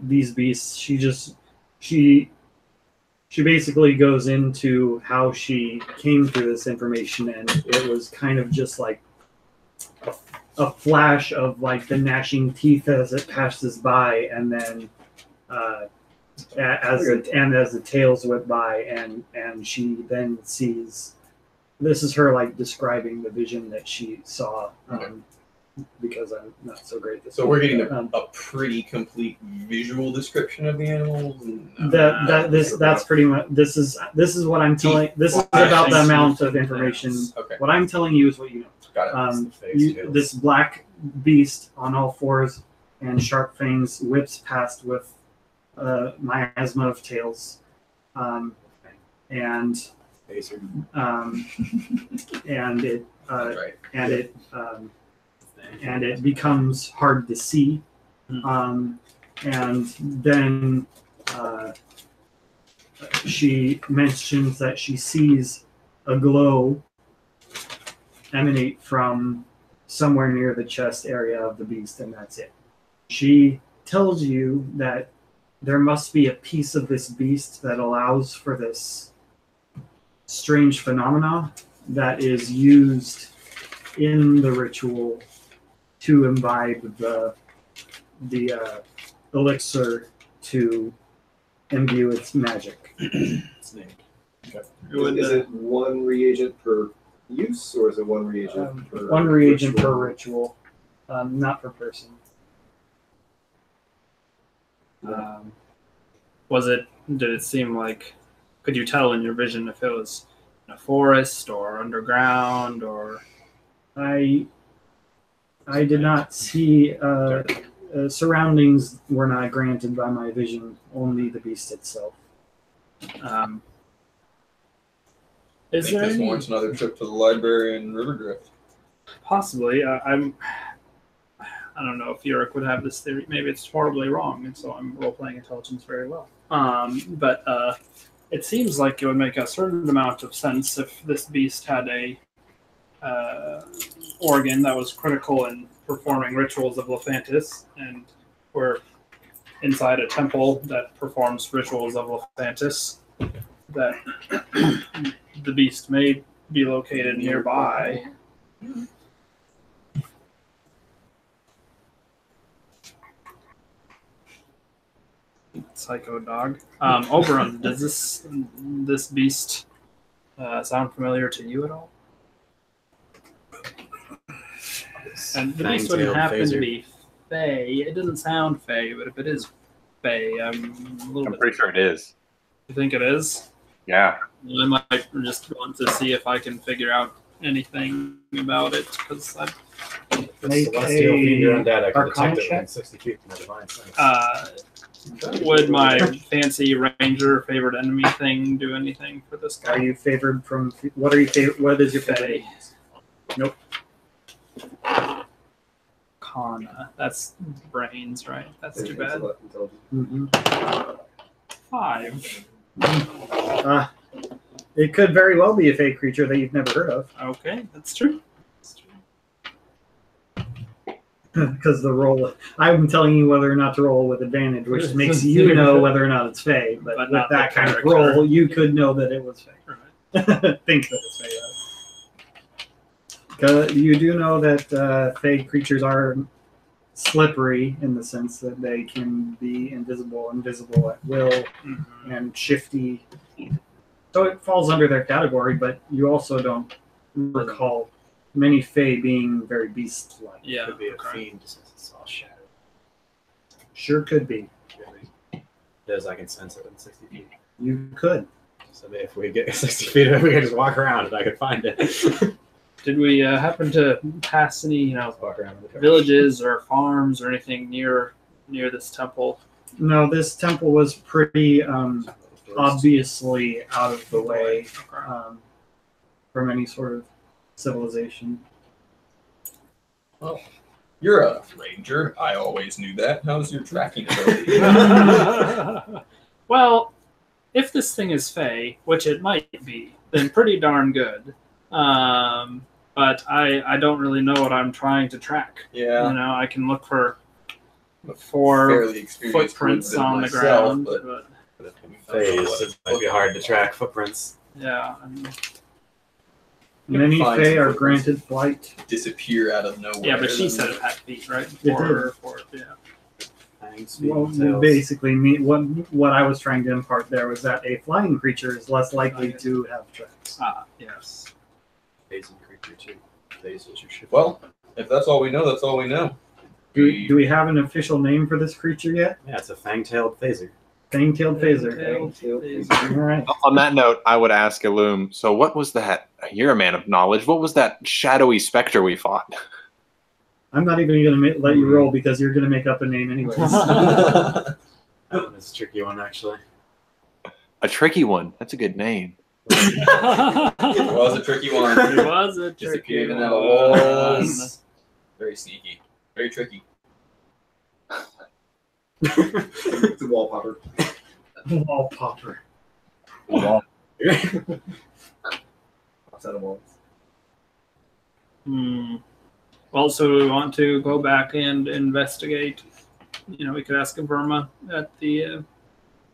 S4: these beasts. She basically goes into how she came through this information, and it was kind of just like a flash of like the gnashing teeth as it passes by, and then as the tails went by, and she then sees. This is her like describing the vision that she saw, because I'm not so great at this.
S1: So we're getting
S4: Um,
S1: a pretty complete visual description of the animals.
S4: That's pretty much this is what I'm telling. This is about the amount of information.
S1: Okay,
S4: What I'm telling you is what you know.
S1: got it.
S4: This black beast on all fours and sharp fangs whips past with miasma of tails, and it
S1: Right.
S4: and it becomes hard to see, and then she mentions that she sees a glow emanate from somewhere near the chest area of the beast, and that's it. She tells you that there must be a piece of this beast that allows for this strange phenomena that is used in the ritual to imbibe the elixir to imbue its magic.
S5: It's named.
S2: Is it one reagent per use, or is it one reagent per
S4: One reagent
S2: ritual?
S4: per ritual, not per person.
S3: Did it seem like, could you tell in your vision if it was in a forest or underground or?
S4: I did not see surroundings were not granted by my vision, only the beast itself.
S3: Um,
S1: I
S3: is
S1: think
S3: there
S1: this
S3: any,
S1: warrants another trip to the library in Riverdrift.
S3: possibly? I don't know if Yurik would have this theory. Maybe it's horribly wrong, and so I'm role-playing intelligence very well. But it seems like it would make a certain amount of sense if this beast had a organ that was critical in performing rituals of Lephantis, and we're inside a temple that performs rituals of Lephantis, that the beast may be located nearby. Psycho dog. Oberon, does this beast sound familiar to you at all? And the beast wouldn't
S5: Fang-tailed
S3: happen to
S5: phaser.
S3: be Fey. It doesn't sound Fey, but if it is Fey, I'm a little
S7: I'm
S3: bit.
S7: pretty sure it is.
S3: You think it is?
S7: Yeah.
S3: I might just want to see if I can figure out anything about it, because
S5: The
S4: Make
S5: celestial
S4: a
S5: fiend or undead, I can
S4: Arcana
S5: detect it
S4: check.
S5: within 60 feet from my divine sense.
S3: would my fancy ranger favorite enemy thing do anything for this guy?
S4: Are you favored from what are you favorite? What is your favorite?
S3: Fey?
S4: Nope.
S3: Kana. That's brains, right? That's too bad.
S2: Intellect, intelligence.
S4: Mm-mm.
S3: 5.
S4: It could very well be a fake creature that you've never heard of,
S3: Okay, that's true.
S4: because the roll. I'm telling you whether or not to roll with advantage, which makes you know whether or not it's fake. But
S3: But
S4: with
S3: not
S4: that
S3: the
S4: kind of
S3: character.
S4: roll, you could know that it was fake.
S3: Right.
S4: Think that it's fake. You do know that fake creatures are slippery in the sense that they can be invisible at will,
S3: Mhm.
S4: and shifty. So it falls under their category, but you also don't recall many Fae being very beast-like.
S3: Yeah.
S5: Could be a
S3: okay.
S5: fiend just as it's all shadow.
S4: Sure could be.
S5: Really. Does I can sense it within 60 feet.
S4: You could.
S5: So maybe if we get 60 feet, we can just walk around and I could find it.
S3: Did we happen to pass any,
S5: Walk around with the
S3: villages or farms or anything near this temple?
S4: No, this temple was pretty obviously out of the way
S3: Okay.
S4: from any sort of civilization.
S1: Well, you're a ranger. I always knew that. How's your tracking ability?
S3: Well, if this thing is Fey, which it might be, then pretty darn good. But I don't really know what I'm trying to track.
S1: Yeah.
S3: You know, I can look for
S1: Fairly experienced
S3: footprints
S1: woodsman
S3: on the
S1: myself,
S3: ground,
S1: but
S3: but
S5: phase. It might be hard to track footprints.
S3: yeah.
S4: Many
S1: Find
S4: Fae
S1: some
S4: are
S1: footprints.
S4: granted flight.
S1: disappear out of nowhere.
S3: Yeah, but she said it had feet, right?
S4: It
S3: Yeah.
S5: Fangs,
S4: Well,
S5: tails.
S4: basically, what I was trying to impart there was that a flying creature is less likely to have tracks.
S3: Ah, yes.
S5: Phasing creature too. Phasers are shifting.
S1: Well, if that's all we know, that's all we know.
S4: Do we have an official name for this creature yet?
S5: Yeah, it's a fang-tailed phaser.
S4: Fang-tailed phaser. All right.
S7: On that note, I would ask Illum, so what was that? You're a man of knowledge. What was that shadowy specter we fought?
S4: I'm not even going to let you roll because you're going to make up a name anyways.
S5: That one is a tricky one, actually.
S7: A tricky one. That's a good name.
S1: It was a tricky one.
S3: It was a tricky
S1: Disappeared in the
S3: one.
S1: walls. Very sneaky. Very tricky.
S2: It's a wall popper.
S4: Wall popper.
S2: Outside of walls.
S3: Well, so we want to go back and investigate. You know, we could ask Verma at the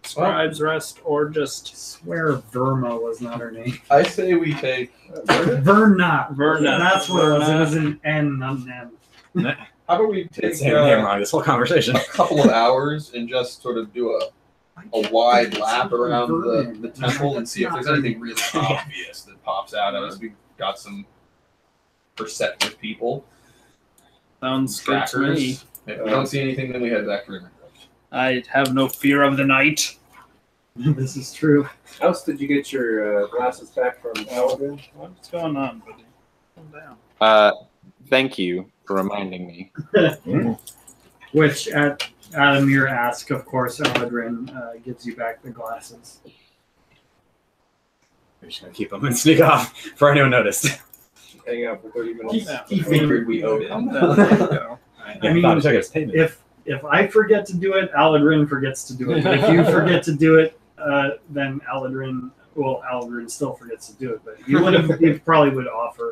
S3: Scribe's Rest, or just
S4: Swear Verma was not her name.
S1: I say we take.
S4: Verna.
S3: Verna.
S4: That's what it was. It
S3: Verna.
S4: was an N, not an M.
S1: How about we
S5: It's
S1: take
S5: saying your name wrong this whole conversation.
S1: a couple of hours and just sort of do a wide lap around the temple and see if there's anything really obvious that pops out at us. We've got some perceptive people.
S3: Sounds good to me.
S1: Trackers. If we don't see anything, then we head back to Rimmer.
S3: I have no fear of the night.
S4: This is true.
S2: How else did you get your glasses back from Paladin?
S3: What's going on, buddy? Calm down.
S7: Thank you for reminding me.
S4: Which, at a mere ask, of course, Aladrin gives you back the glasses.
S5: We're just gonna keep them and sneak off before anyone noticed.
S2: Hang out for 30 minutes.
S1: He figured we owed
S3: Calm
S1: him.
S3: down. There you go.
S4: I mean,
S5: thought I payment.
S4: If I forget to do it, Aladrin forgets to do it. But if you forget to do it, then Aladrin still forgets to do it. But he probably would offer.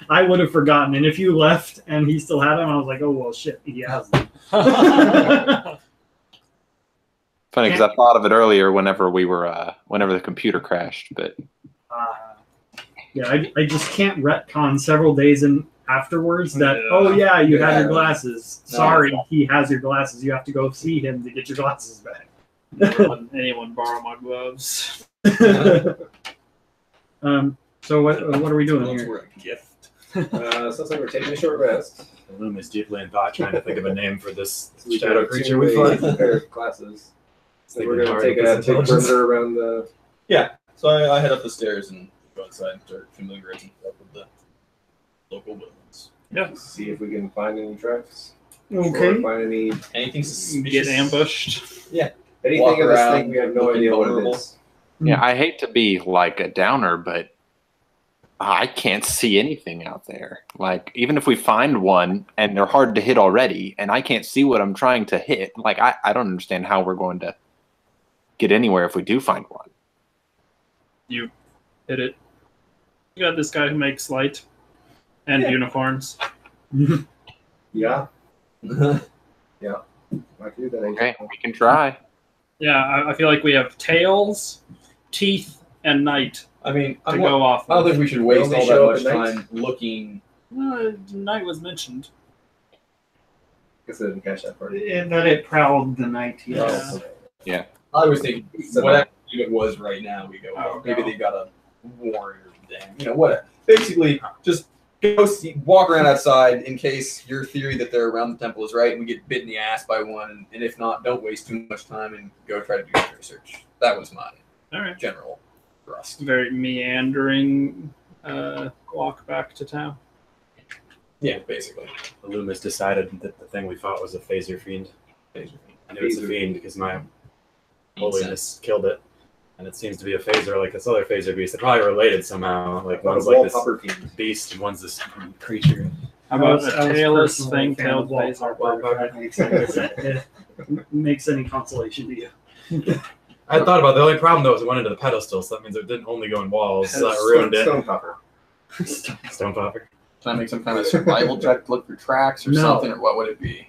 S4: I would have forgotten, and if you left and he still had them, I was like, oh well, shit, he has them.
S7: Funny because I thought of it earlier whenever the computer crashed, but
S4: Yeah, I just can't retcon several days in afterwards that,
S3: Yeah.
S4: oh yeah, you have
S1: Yeah.
S4: your glasses.
S1: No.
S4: Sorry, he has your glasses. You have to go see him to get your glasses back.
S3: Anyone borrow my gloves?
S4: So what are we doing
S1: Those
S4: here?
S1: were a gift.
S2: Sounds like we're taking a short rest.
S5: Loom is deeply in thought, trying to think of a name for this
S2: So we
S5: shadow
S2: got
S5: creature we
S2: a
S5: fought.
S2: pair of glasses. So
S5: Thinking
S2: we're gonna
S5: hard
S2: take
S5: with
S2: a
S5: this
S2: take
S5: intelligence.
S2: perimeter around the.
S1: So I head up the stairs and go inside and start familiarizing myself with the local buildings.
S2: See if we can find any tracks.
S4: Okay.
S2: Or find
S1: Anything suspicious?
S3: Get ambushed.
S2: anything
S1: Walk
S2: of this
S1: around
S2: thing. We have no
S1: looking
S2: idea what it
S1: vulnerable.
S2: is.
S7: yeah, I hate to be like a downer, but I can't see anything out there. Like even if we find one and they're hard to hit already, and I can't see what I'm trying to hit, like I don't understand how we're going to get anywhere if we do find one.
S3: You hit it. You got this guy who makes light and unicorns.
S2: Yeah. Yeah. Might do that.
S7: Okay, we can try.
S3: Yeah, I feel like we have tails, teeth, and night
S1: I mean,
S3: to go off
S1: I don't
S3: of.
S1: think we should waste
S2: only
S1: all
S2: show
S1: that
S2: up
S1: much
S2: at night?
S1: time looking.
S3: Night was mentioned.
S2: Guess I didn't catch that part.
S4: And that it prowled the night. Yes.
S3: Yeah.
S1: I was thinking,
S2: So-
S1: whatever it was right now, we go.
S3: Oh,
S1: maybe
S3: no.
S1: they got a warrant or damn, what? Basically, just go see, walk around outside in case your theory that they're around the temple is right, and we get bit in the ass by one. And if not, don't waste too much time and go try to do some research. That was my
S3: All right.
S1: general thrust.
S3: Very meandering walk back to town.
S1: Yeah, basically.
S5: Loom has decided that the thing we fought was a phaser fiend. I knew it's a fiend because my holiness killed it. And it seems to be a phaser like this other phaser beast. They're probably related somehow. Like one's like this
S2: Wallpopper fiend.
S5: beast and one's this creature.
S3: How about
S4: I was
S3: a tailless
S4: personally a
S3: thing,
S4: fan
S3: tailed
S4: of
S3: phaser?
S4: Wallpopper, if that makes any consolation to you.
S5: I thought about it. The only problem though is it went into the pedestal, so that means it didn't only go in walls. So that ruined it.
S2: Stone popper.
S5: Stone popper.
S1: Can I make some kind of survival check to look for tracks or
S4: No.
S1: something, or what would it be?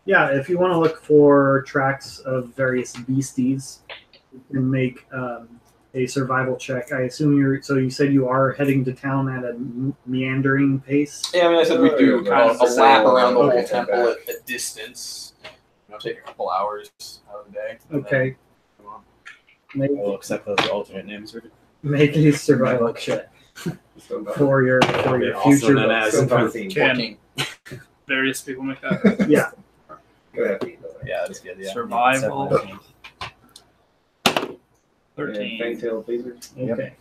S4: Yeah, if you want to look for tracks of various beasties, you can make a survival check. I assume you said you are heading to town at a meandering pace.
S1: Yeah, I mean, I said we'd do
S2: Kind
S1: a
S2: of
S1: lap around the
S2: okay,
S1: whole temple
S2: back.
S1: at a distance. Take a couple hours out of the day. and
S4: Okay. Make,
S5: We'll accept those as alternate names.
S4: make a survival check
S2: Stone popper.
S4: for your
S5: Also
S4: future.
S5: known as-
S2: Stone popper fiend.
S3: Can various people make that?
S4: Yeah.
S2: Go ahead, fiend.
S1: Yeah, that's good. Yeah.
S3: Survival.
S2: And
S3: 13.
S2: fang-tailed phasers.
S4: Okay.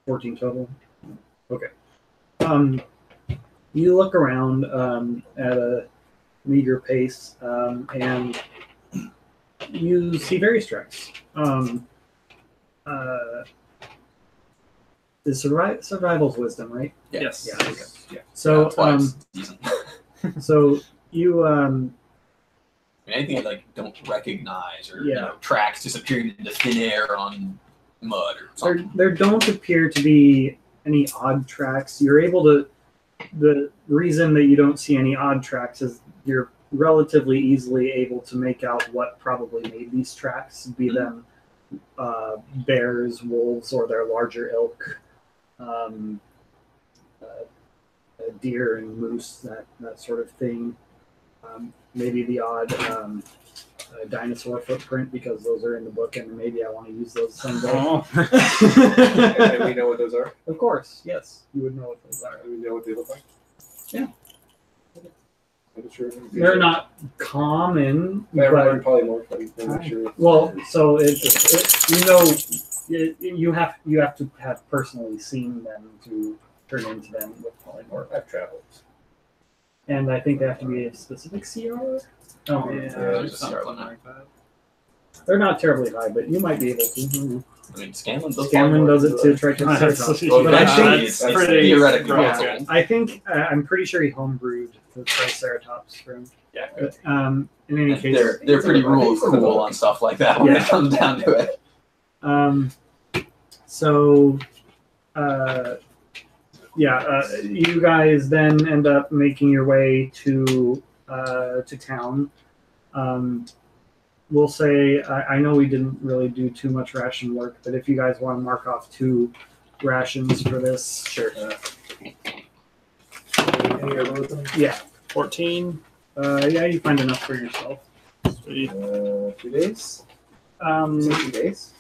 S4: 14 total. Okay. You look around at a meager pace, and you see various tracks. Is survival's wisdom, right?
S1: Yeah.
S3: Yes.
S4: Yeah. Okay. Yeah. So,
S1: That's why it's decent.
S4: so you
S1: I mean, anything like don't recognize or
S4: Yeah.
S1: tracks disappearing into thin air on mud or
S4: there,
S1: something.
S4: there don't appear to be any odd tracks. You're able to. The reason that you don't see any odd tracks is you're relatively easily able to make out what probably made these tracks, be them bears, wolves, or their larger ilk, deer and moose, that sort of thing. Maybe the odd dinosaur footprint, because those are in the book, and maybe I want to use those someday.
S2: And we know what those are.
S4: Of course, yes, you would know what those are.
S2: Do we know what they look like?
S4: Yeah.
S2: I'm sure
S4: They're not common,
S2: They're
S4: but
S2: polymorph. I'm sure.
S4: well, so you have to have personally seen them to turn into them with polymorph.
S2: I've traveled.
S4: And I think they have to be a specific CR. Oh,
S1: There's a CR limit.
S4: they're not terribly high, but you might be able to.
S1: I mean, Scanlan does.
S4: Scanlan does it to Triceratops. But I think
S1: it's theoretically possible.
S4: I think I'm pretty sure he homebrewed the Triceratops from.
S1: Yeah.
S4: In any case,
S1: They're pretty rule of cool on stuff like that when it comes down to it.
S4: You guys then end up making your way to town. We'll say I know we didn't really do too much ration work, but if you guys want to mark off 2 rations for this, sure. Yeah,
S3: 14.
S4: Yeah, you find enough for yourself.
S3: Sweet.
S2: 2 days. 2 days.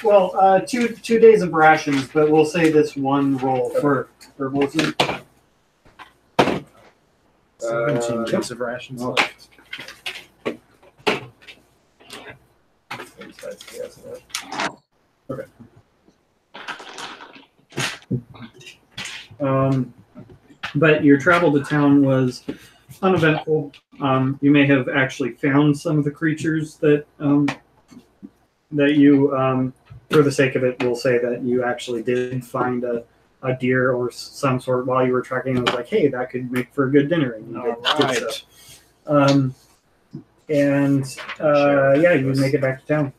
S4: Well, 2 days of rations, but we'll say this one roll for Wilson.
S3: 17 days of rations left.
S4: Okay. But your travel to town was uneventful. You may have actually found some of the creatures that you, for the sake of it, will say that you actually did find a deer or some sort while you were tracking. It was like, hey, that could make for a good dinner. And you did so. You make it back to town.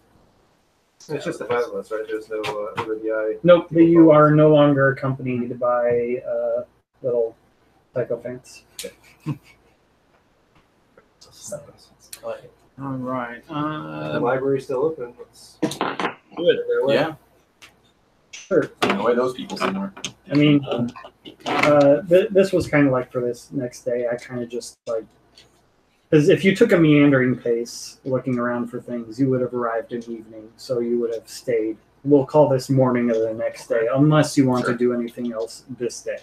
S2: It's just the 5 of us, right? There's no OBI.
S4: Nope, you are no longer accompanied by little sycophants.
S3: All right.
S2: The library's still open. Let's
S3: do it.
S1: Yeah.
S4: Sure.
S1: Annoy those people somewhere.
S4: I mean, this was kind of like for this next day. I kind of just like, because if you took a meandering pace looking around for things, you would have arrived in evening, so you would have stayed. We'll call this morning of the next day, unless you want to do anything else this day.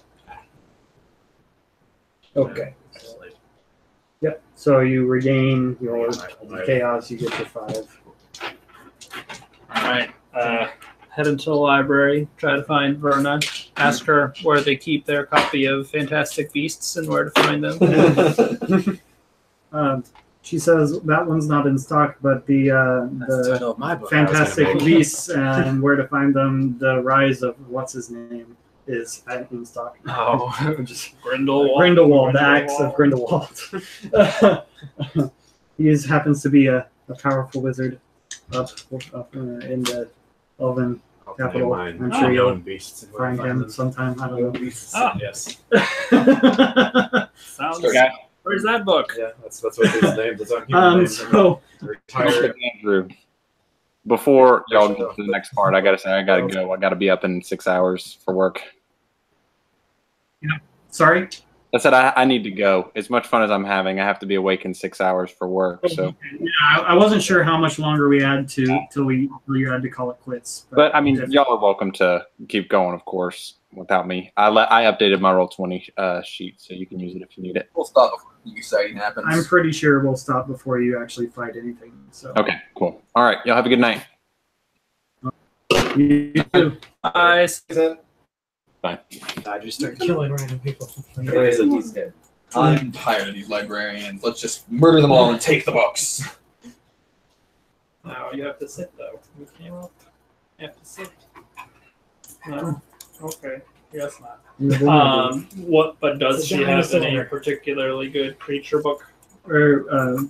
S4: Okay. Yep. So you regain your chaos. You get your 5.
S3: All right. Head into the library. Try to find Verna. Ask her where they keep their copy of Fantastic Beasts and where to find them.
S4: She says that one's not in stock, but the
S1: title of my book.
S4: Fantastic Beasts and Where to Find Them, the Rise of what's his name is in stock.
S3: Oh, just Grindelwald.
S4: Grindelwald, the Axe of Grindelwald. He happens to be a powerful wizard up in the Elven capital. I'm sure you'll find him sometime. I don't know.
S3: Ah, yes. Sounds.
S1: Okay.
S3: Where's that book?
S5: Yeah, that's what his names. It's on human names.
S4: So
S5: Retired.
S7: Andrew, before y'all get to the next part, I gotta say I gotta go. I gotta be up in 6 hours for work.
S4: sorry.
S7: I said I need to go. As much fun as I'm having, I have to be awake in 6 hours for work. So,
S4: Yeah, I wasn't sure how much longer we had till you had to call it quits.
S7: but I mean, y'all are welcome to keep going, of course, without me. I updated my Roll20 sheet, so you can use it if you need it.
S1: We'll stop before the exciting happens.
S4: I'm pretty sure we'll stop before you actually fight anything. So
S7: Okay, cool. All right, y'all have a good night.
S4: You too.
S3: Bye.
S7: Bye.
S5: I just start killing random people.
S2: He's dead.
S1: I'm tired of these librarians. Let's just murder them all and take the books.
S3: Now you have to sit though. You came up. You have to sit. No. Okay. Yes, not. What? But does she have any particularly good creature book?
S4: Or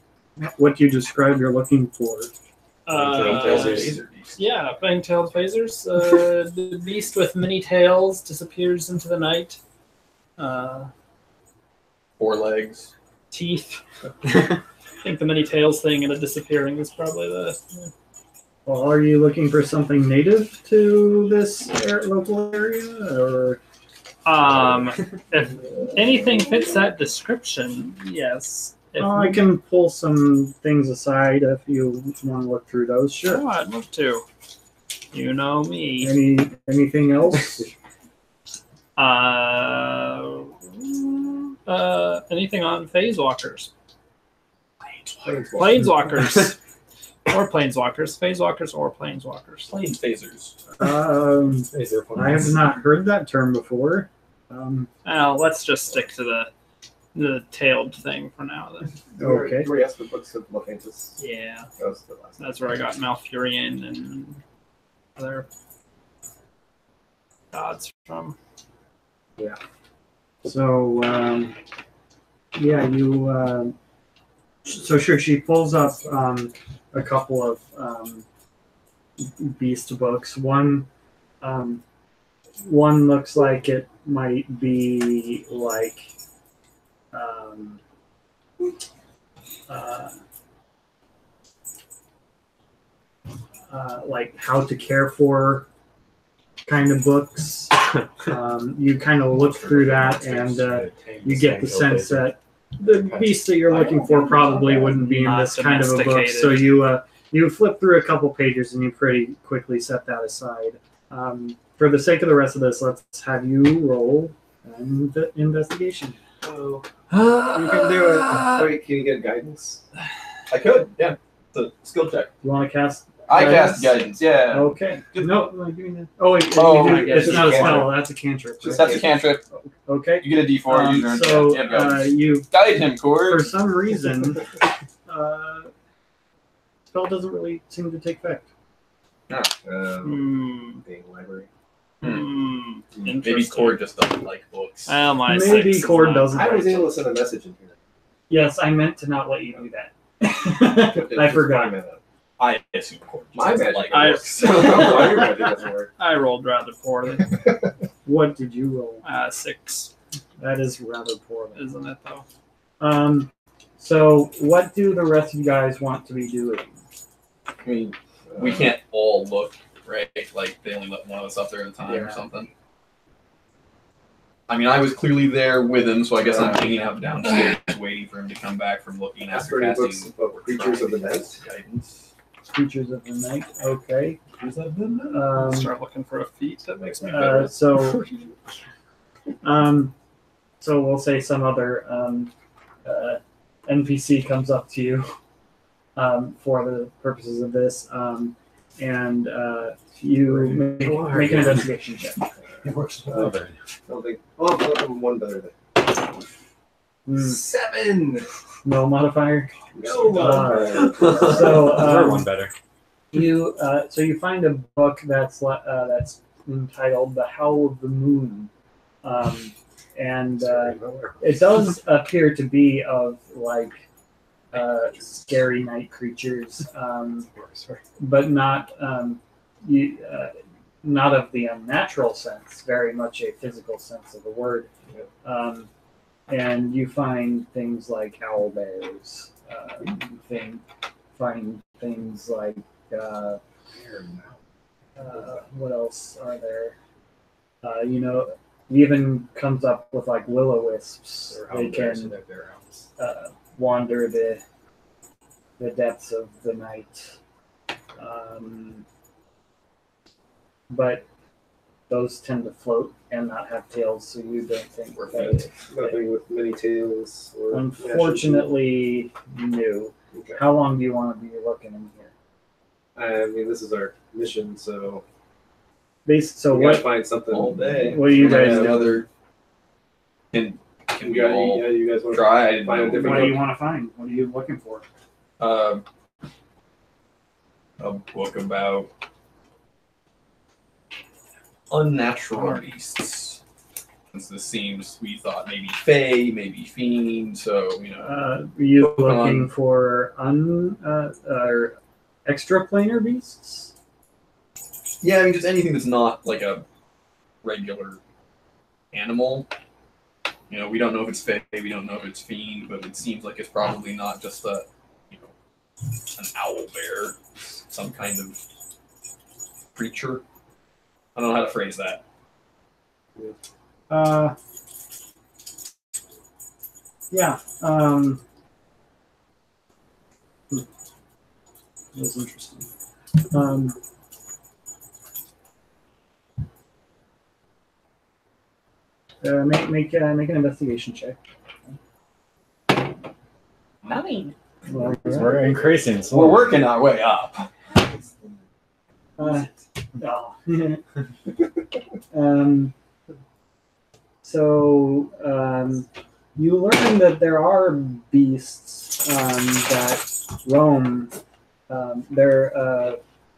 S4: what you describe you're looking for.
S3: Yeah, fang-tailed phasers. The beast with many tails disappears into the night.
S1: 4 legs.
S3: teeth. I think the many tails thing and it disappearing is probably the.
S4: Well, are you looking for something native to this local area, or?
S3: If anything fits that description, yes. If
S4: I can pull some things aside if you want to look through those. Sure.
S3: Oh, I'd love to. You know me.
S4: Anything else?
S3: Anything on phase walkers? Planeswalkers. Or planeswalkers. Phase walkers or planeswalkers.
S1: Plane phasers.
S4: I have not heard that term before.
S3: Well, let's just stick to the tailed thing for now then.
S4: Okay.
S2: You already asked for books of Locantus.
S3: Yeah.
S2: That was the last.
S3: That's where I got Malfurion and other gods from.
S4: So, yeah, you. So sure, she pulls up a couple of beast books. One looks like it might be like like how to care for kind of books. You kind of look through that and you get the sense that the beast that you're looking for probably wouldn't be in this kind of a book. So you flip through a couple pages and you pretty quickly set that aside. For the sake of the rest of this, let's have you roll an investigation.
S2: You can do it. Wait, can you get guidance?
S1: I could, yeah. It's a skill check.
S4: You want to cast?
S1: I
S4: Guidance?
S1: cast guidance, yeah.
S4: Okay. No, give me that. Oh wait,
S1: Oh,
S4: it's not a spell. That's a cantrip.
S1: That's a cantrip.
S4: Okay.
S1: You get a D4. User and
S4: So
S1: you have guidance.
S4: you,
S1: Guide him,
S4: for
S1: Cord.
S4: some reason, spell doesn't really seem to take effect.
S2: Being library.
S1: Maybe
S3: Interesting.
S1: Cord just doesn't like books.
S3: Well, my
S4: Maybe
S3: 6 is
S4: Cord
S3: not-
S4: doesn't.
S2: I was able to send a message in here.
S4: Yes, I meant to not let you do that. I
S2: It's
S4: forgot.
S2: my meta.
S1: I assume Cord just
S2: My
S1: doesn't
S2: magic
S1: like
S2: works.
S1: books.
S2: Why your magic doesn't work?
S3: I rolled rather poorly.
S4: What did you roll?
S3: 6,
S4: That is rather poor.
S3: isn't it though?
S4: So what do the rest of you guys want to be doing?
S1: I mean, we can't all look, right? Like, they only let one of us up there at a time or something. I mean, I was clearly there with him, so I guess I'm hanging out downstairs waiting for him to come back from looking
S2: Ask
S1: after
S2: for any
S1: casting.
S2: books of creatures of the night.
S1: Guidance.
S4: Creatures of the night. Okay.
S1: Creatures of the night.
S3: Start looking for a feat that makes me better.
S4: So we'll say some other NPC comes up to you for the purposes of this, and you make an investigation check.
S2: It works. I don't think. Oh, I'm one better than. 7.
S4: No modifier.
S2: No.
S4: So
S5: We're one better.
S4: you find a book that's entitled "The Howl of the Moon," and it does appear to be of like scary night creatures, but not not of the unnatural sense. Very much a physical sense of the word. And you find things like owl bears. You find things like what else are there? It even comes up with like will-o-wisps. They can wander the depths of the night. But those tend to float and not have tails, so you don't think
S1: We're
S4: that
S2: Nothing with many tails. Or
S4: unfortunately, no.
S2: Okay.
S4: How long do you want to be looking in here?
S2: I mean, this is our mission, so
S4: So
S2: we gotta
S4: what?
S2: find something
S1: All day.
S4: What do you guys
S2: Yeah.
S4: do?
S1: Other. Can we all
S2: you guys want
S1: try? I
S2: to
S1: didn't
S2: find a
S1: know.
S2: different
S4: What do you
S2: book?
S4: want to find? What are you looking for?
S1: A book about unnatural beasts. Since this seems, we thought maybe fae, maybe fiend. So
S4: Are you looking for or extraplanar beasts?
S1: yeah, I mean just anything that's not like a regular animal. You know, we don't know if it's Fae, we don't know if it's Fiend, but it seems like it's probably not just an owl bear, some kind of creature. I don't know how to phrase that.
S4: Yeah. That was interesting. Make an investigation check.
S6: 9.
S4: Well,
S5: We're increasing.
S1: We're working our way up.
S4: no. So you learn that there are beasts that roam.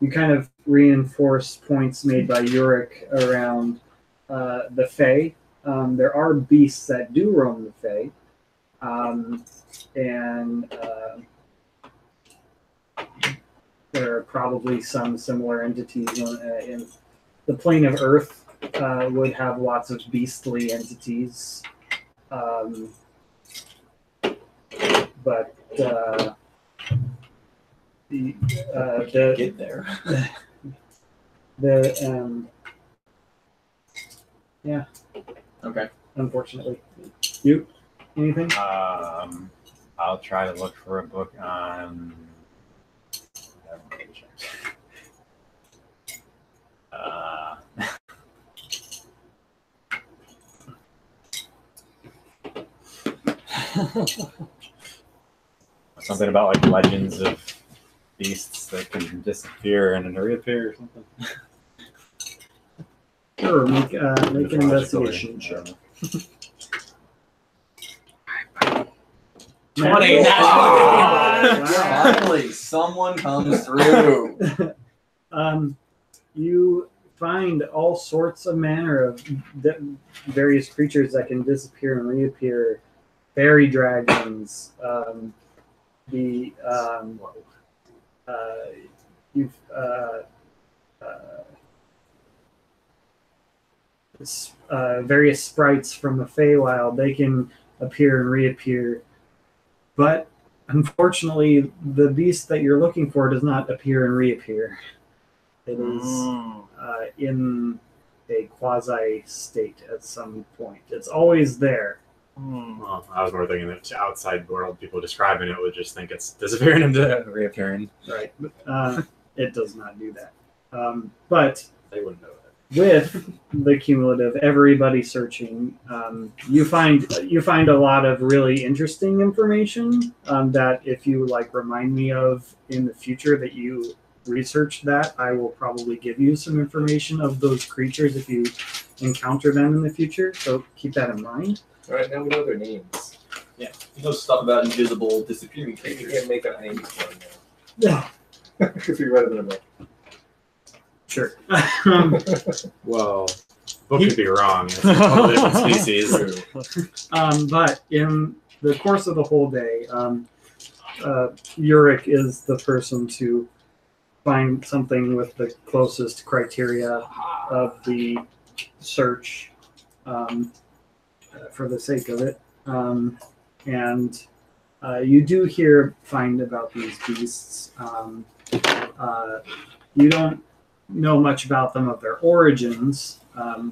S4: You kind of reinforce points made by Uric around the Fae. There are beasts that do roam the Fae. And there are probably some similar entities in the plane of Earth. Would have lots of beastly entities, but
S1: Get there.
S4: Yeah.
S1: Okay.
S4: Unfortunately, you anything?
S5: I'll try to look for a book on. Something about like legends of beasts that can disappear and then reappear or something.
S4: Sure, make an investigation check.
S1: 20.
S4: Wow.
S1: Finally, someone comes through.
S4: You find all sorts of manner of various creatures that can disappear and reappear. Fairy dragons. Various sprites from the Feywild. They can appear and reappear. But unfortunately, the beast that you're looking for does not appear and reappear. It is in a quasi state at some point. It's always there.
S5: Well, I was more thinking that outside world people describing it would just think it's disappearing and reappearing.
S4: Right. It does not do that. But
S5: They wouldn't know that.
S4: with the cumulative, everybody searching, you find a lot of really interesting information that if you remind me of in the future that you researched that, I will probably give you some information of those creatures if you encounter them in the future. So keep that in mind.
S2: All right, now we know their names.
S1: Yeah, you know stuff about invisible, disappearing
S2: You
S1: creatures.
S2: can't make up names for them
S4: Yeah.
S2: now. Because we read it in a book.
S4: Sure.
S5: Well, book could be wrong. It's a totally different species.
S4: But in the course of the whole day, Uric is the person to find something with the closest criteria of the search for the sake of it. And you do find about these beasts. You don't know much about them, of their origins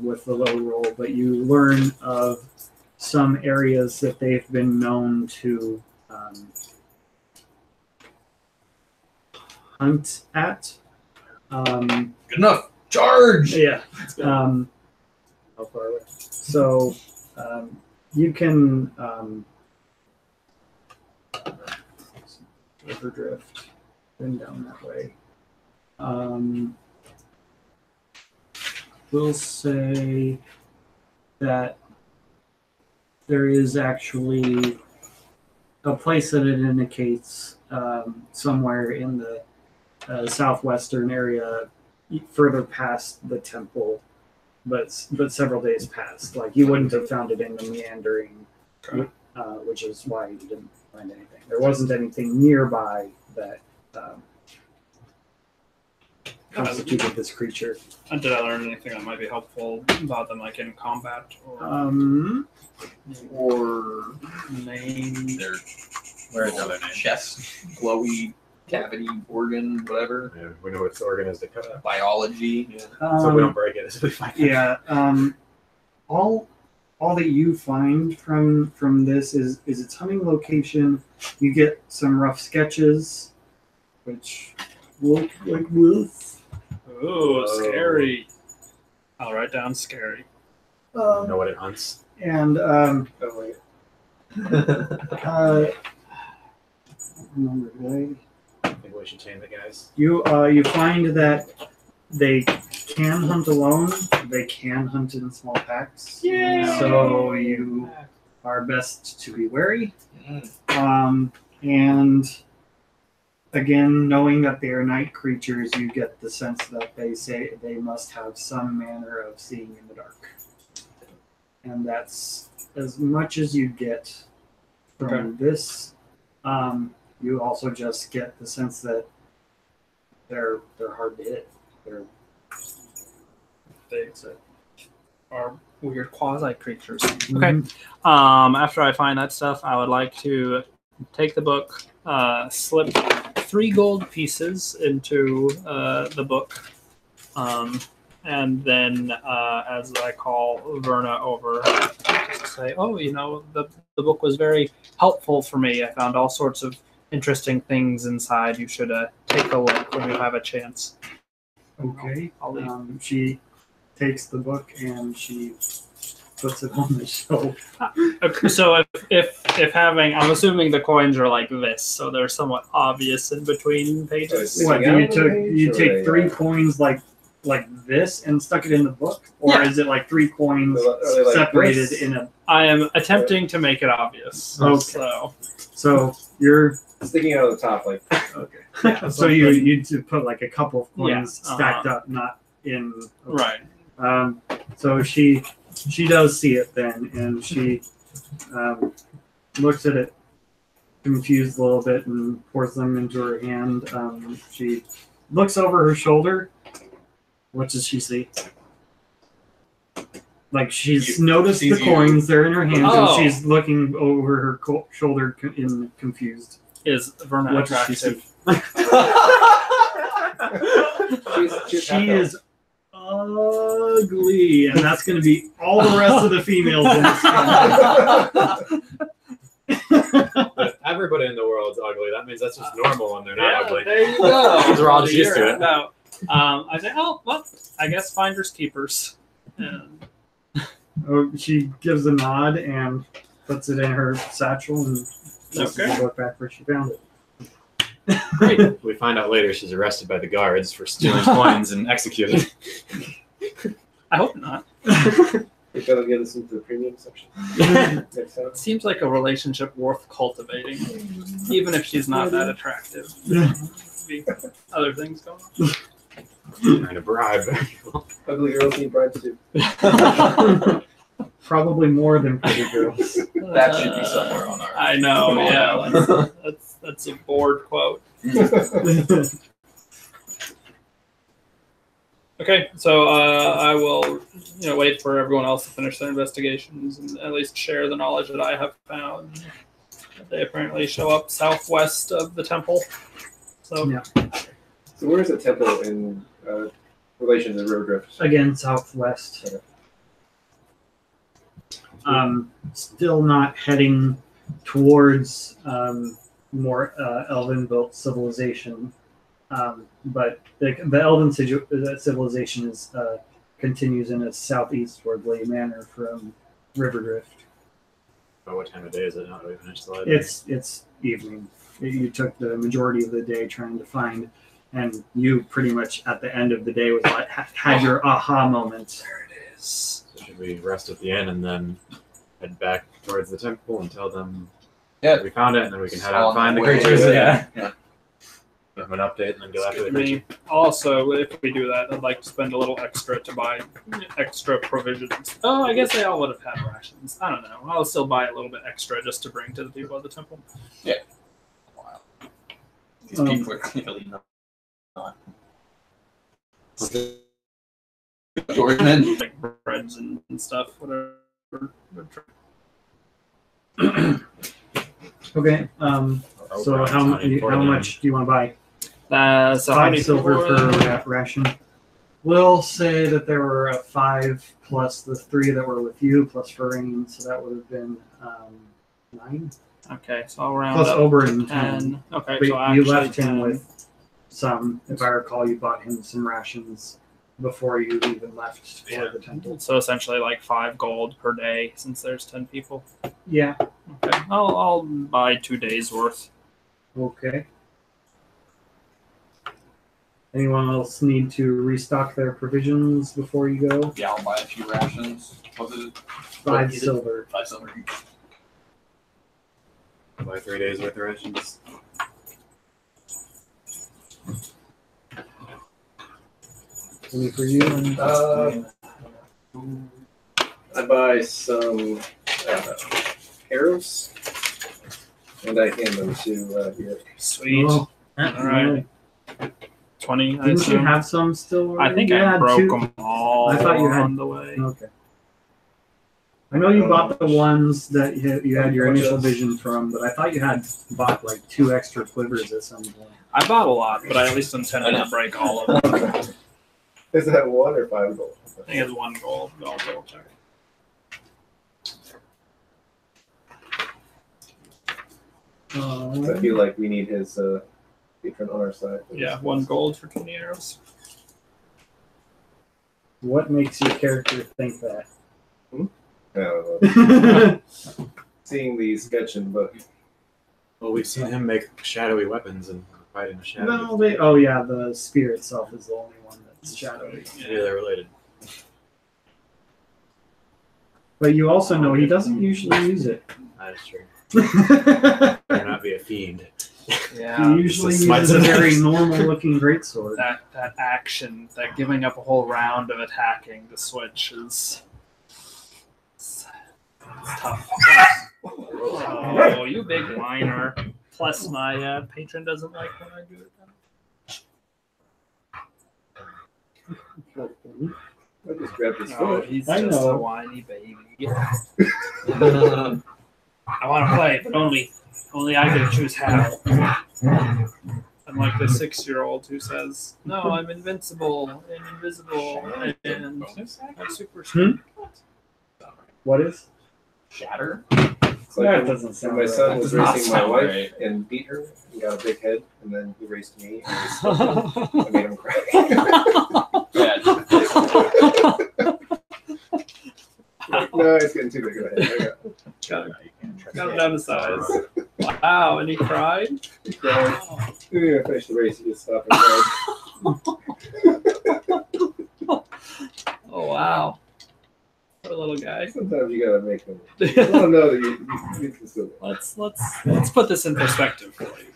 S4: with the low roll, but you learn of some areas that they've been known to hunt at.
S1: Good enough. Charge.
S4: Yeah. How far away? So you can Riverdrift, been down that way. We'll say that there is actually a place that it indicates somewhere in the southwestern area, further past the temple, but several days past. You wouldn't have found it in the meandering, which is why you didn't find anything. There wasn't anything nearby that constituted this creature.
S3: And did I learn anything that might be helpful about them, like in combat or name?
S1: Their
S5: Where's the other name?
S1: chest, glowy cavity, organ, whatever.
S5: Yeah, we know which organ is to cut out.
S1: Biology. Yeah.
S5: So we don't break it as we find it.
S4: Yeah. All that you find from this is its hunting location. You get some rough sketches, which look like this.
S3: Ooh, scary. I'll write down scary.
S5: You know what it hunts?
S4: And
S2: Oh wait.
S4: remember,
S5: I think we should change it, guys.
S4: you find that they can hunt alone. They can hunt in small packs.
S3: Yeah.
S4: So you are best to be wary. And again, knowing that they are night creatures, you get the sense that they say they must have some manner of seeing in the dark. And that's as much as you get from this. You also just get the sense that they're hard to hit.
S3: They are weird quasi creatures. Okay. After I find that stuff, I would like to take the book, slip 3 gold pieces into the book, and then as I call Verna over, just say, "Oh, you know, the book was very helpful for me. I found all sorts of interesting things inside. You should take a look when you have a chance."
S4: Okay.
S3: I'll leave.
S4: She takes the book and she puts it on the shelf.
S3: So if having, I'm assuming the coins are like this, so they're somewhat obvious in between pages.
S2: What?
S4: What you take 3 coins like this and stuck it in the book, or
S3: Yeah.
S4: is it like 3 coins
S2: Are they like
S4: separated
S2: this?
S4: in a?
S3: I am attempting to make it obvious.
S4: Okay.
S3: So
S4: So you're
S2: Sticking out of the top, like
S4: okay. Yeah. So you to put like a couple of coins
S3: Yeah,
S4: stacked up, not in.
S3: right.
S4: So she does see it then, and she looks at it, confused a little bit, and pours them into her hand. She looks over her shoulder. What does she see? Like she's noticed the
S1: sees you.
S4: coins; they're in her hands,
S3: Oh.
S4: and she's looking over her shoulder in confused.
S3: Is Verna
S4: What does she
S3: attractive?
S2: she's
S4: She is ugly, and that's going to be all the rest of the females in this game.
S5: But if everybody in the world's ugly, that means that's just normal when they're not ugly.
S3: There you go.
S5: Because we're all just used to it.
S3: No. I say, oh well, I guess finders keepers. And
S4: Oh, she gives a nod and puts it in her satchel and puts the book back where she found it.
S5: Great. We find out later she's arrested by the guards for stealing coins and executed.
S3: I hope not.
S2: We gotta get us into the premium section. Next time.
S3: It seems like a relationship worth cultivating, even if she's not that attractive. Be other things going on.
S5: Trying to bribe.
S2: Ugly girls need bribes too.
S4: Probably more than pretty girls.
S1: That should be somewhere on our.
S3: I know.
S1: Come on,
S3: Yeah,
S1: Alan.
S3: that's a board quote. Okay, so I will, wait for everyone else to finish their investigations and at least share the knowledge that I have found. They apparently show up southwest of the temple. So
S4: Yeah.
S2: So where's the temple in relation to River Drift?
S4: Again, southwest. Still not heading towards more elven-built civilization, but the elven civilization is continues in a southeastwardly manner from River Drift.
S5: But what time of day is it now that we finished the light?
S4: It's evening. You took the majority of the day trying to find, and you pretty much at the end of the day was like had your aha moment.
S3: there it is.
S5: So should we rest at the inn and then head back towards the temple and tell them
S1: Yeah.
S5: we found it, and then we can head
S1: On
S5: out and find the
S1: way.
S5: creatures?
S1: Yeah.
S5: Give them an update and then go after the
S3: I
S5: creatures.
S3: mean, also, if we do that, I'd like to spend a little extra to buy extra provisions. Oh, I guess they all would have had rations. I don't know. I'll still buy a little bit extra just to bring to the people at the temple.
S1: Wow. These people are clearly not Jordan.
S3: like breads and stuff, whatever.
S4: Okay. So how much do you want to buy?
S3: So how many
S4: 5 silver
S3: people
S4: per ration. We'll say that there were 5 plus the 3 that were with you plus Ferrain, so that would have been 9.
S3: Okay, so I'll round
S4: Plus
S3: up
S4: Oberon
S3: 10. Okay,
S4: But
S3: so
S4: you
S3: actually
S4: left him
S3: 10.
S4: with some. If I recall, you bought him some rations before you even left for the temple.
S3: So essentially like 5 gold per day since there's 10 people.
S4: Yeah.
S3: Okay, I'll buy 2 days worth.
S4: Okay. Anyone else need to restock their provisions before you go?
S1: Yeah, I'll buy a few rations. Was it
S4: 5 silver.
S1: 5 silver each?
S5: Buy 3 days worth of rations.
S4: Any for you? And
S2: I buy some arrows, and I hand them to Bjork.
S3: Sweet.
S4: Oh,
S3: All right. 20. I
S4: Didn't you
S3: assume.
S4: have some still?
S3: I think
S4: You
S3: I
S4: had
S3: broke
S4: 2.
S3: them all
S4: I thought you had-
S3: on the way.
S4: Okay. I know you bought the ones that you had your initial vision from, but I thought you had bought like 2 extra quivers at some point.
S3: I bought a lot, but I at least intended to break all of them.
S2: Is that 1 or 5 gold?
S3: I think it's 1 gold. But I'll double check.
S2: I feel like we need his patron on our side.
S3: Yeah, 1 gold for 20 arrows.
S4: What makes your character think that?
S2: I don't know. Seeing the sketch in the book.
S5: Well, we've seen him make shadowy weapons and fight in the shadow.
S4: No, oh yeah, the spear itself is the only one that's shadowy.
S5: Yeah, they're related.
S4: But you also know he doesn't usually use it.
S5: That is true.
S4: He
S5: Better not be a fiend.
S3: Yeah.
S4: usually
S5: It's a smite
S4: uses a very
S5: axe.
S4: normal-looking greatsword.
S3: That action, that giving up a whole round of attacking the switch is it's tough. Oh, you big whiner. Plus, my patron doesn't like when I do it.
S2: I just grabbed his
S3: Oh,
S2: foot.
S3: he's
S4: I
S3: just
S4: know.
S3: a whiny baby. I want to play, but only I can choose how. Unlike the 6-year-old who says, "No, I'm invincible and invisible and I'm super strong."
S4: What is?
S1: Shatter?
S2: It's like
S4: That
S2: when-
S4: doesn't
S2: when
S4: sound
S2: my
S4: right.
S2: son
S1: That
S2: was
S1: does not
S2: racing my
S1: sound
S2: wife
S1: right.
S2: and beat her. He got a big head, and then he raced me, and I made him cry. No, it's getting too big of a head.
S3: Got him down to size. Wow, and he cried?
S2: He cried. We didn't even finish the race. He just stopped and cried.
S3: Oh, wow. What a little guy.
S2: Sometimes you gotta make them. You want to know that you can still.
S3: Let's put this in perspective for you.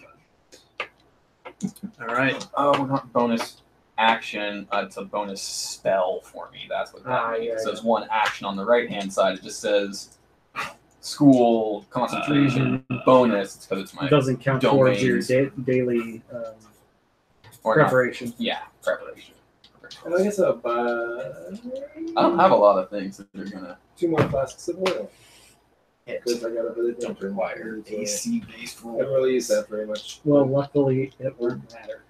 S3: All right.
S1: Oh, not bonus action. It's a bonus spell for me. That's what that means.
S4: yeah,
S1: It says 1 action on the right-hand side. It just says school concentration bonus. It's because it's my
S4: It doesn't count towards your
S1: domains.
S4: daily
S1: or not-
S4: preparation.
S1: Yeah, preparation.
S2: And I guess I'll buy
S1: I don't have a lot of things that are gonna
S2: 2 more flasks of oil
S1: hit.
S2: because I got a really
S1: Don't require AC based
S2: I haven't really used that very much.
S4: Well, luckily it won't matter.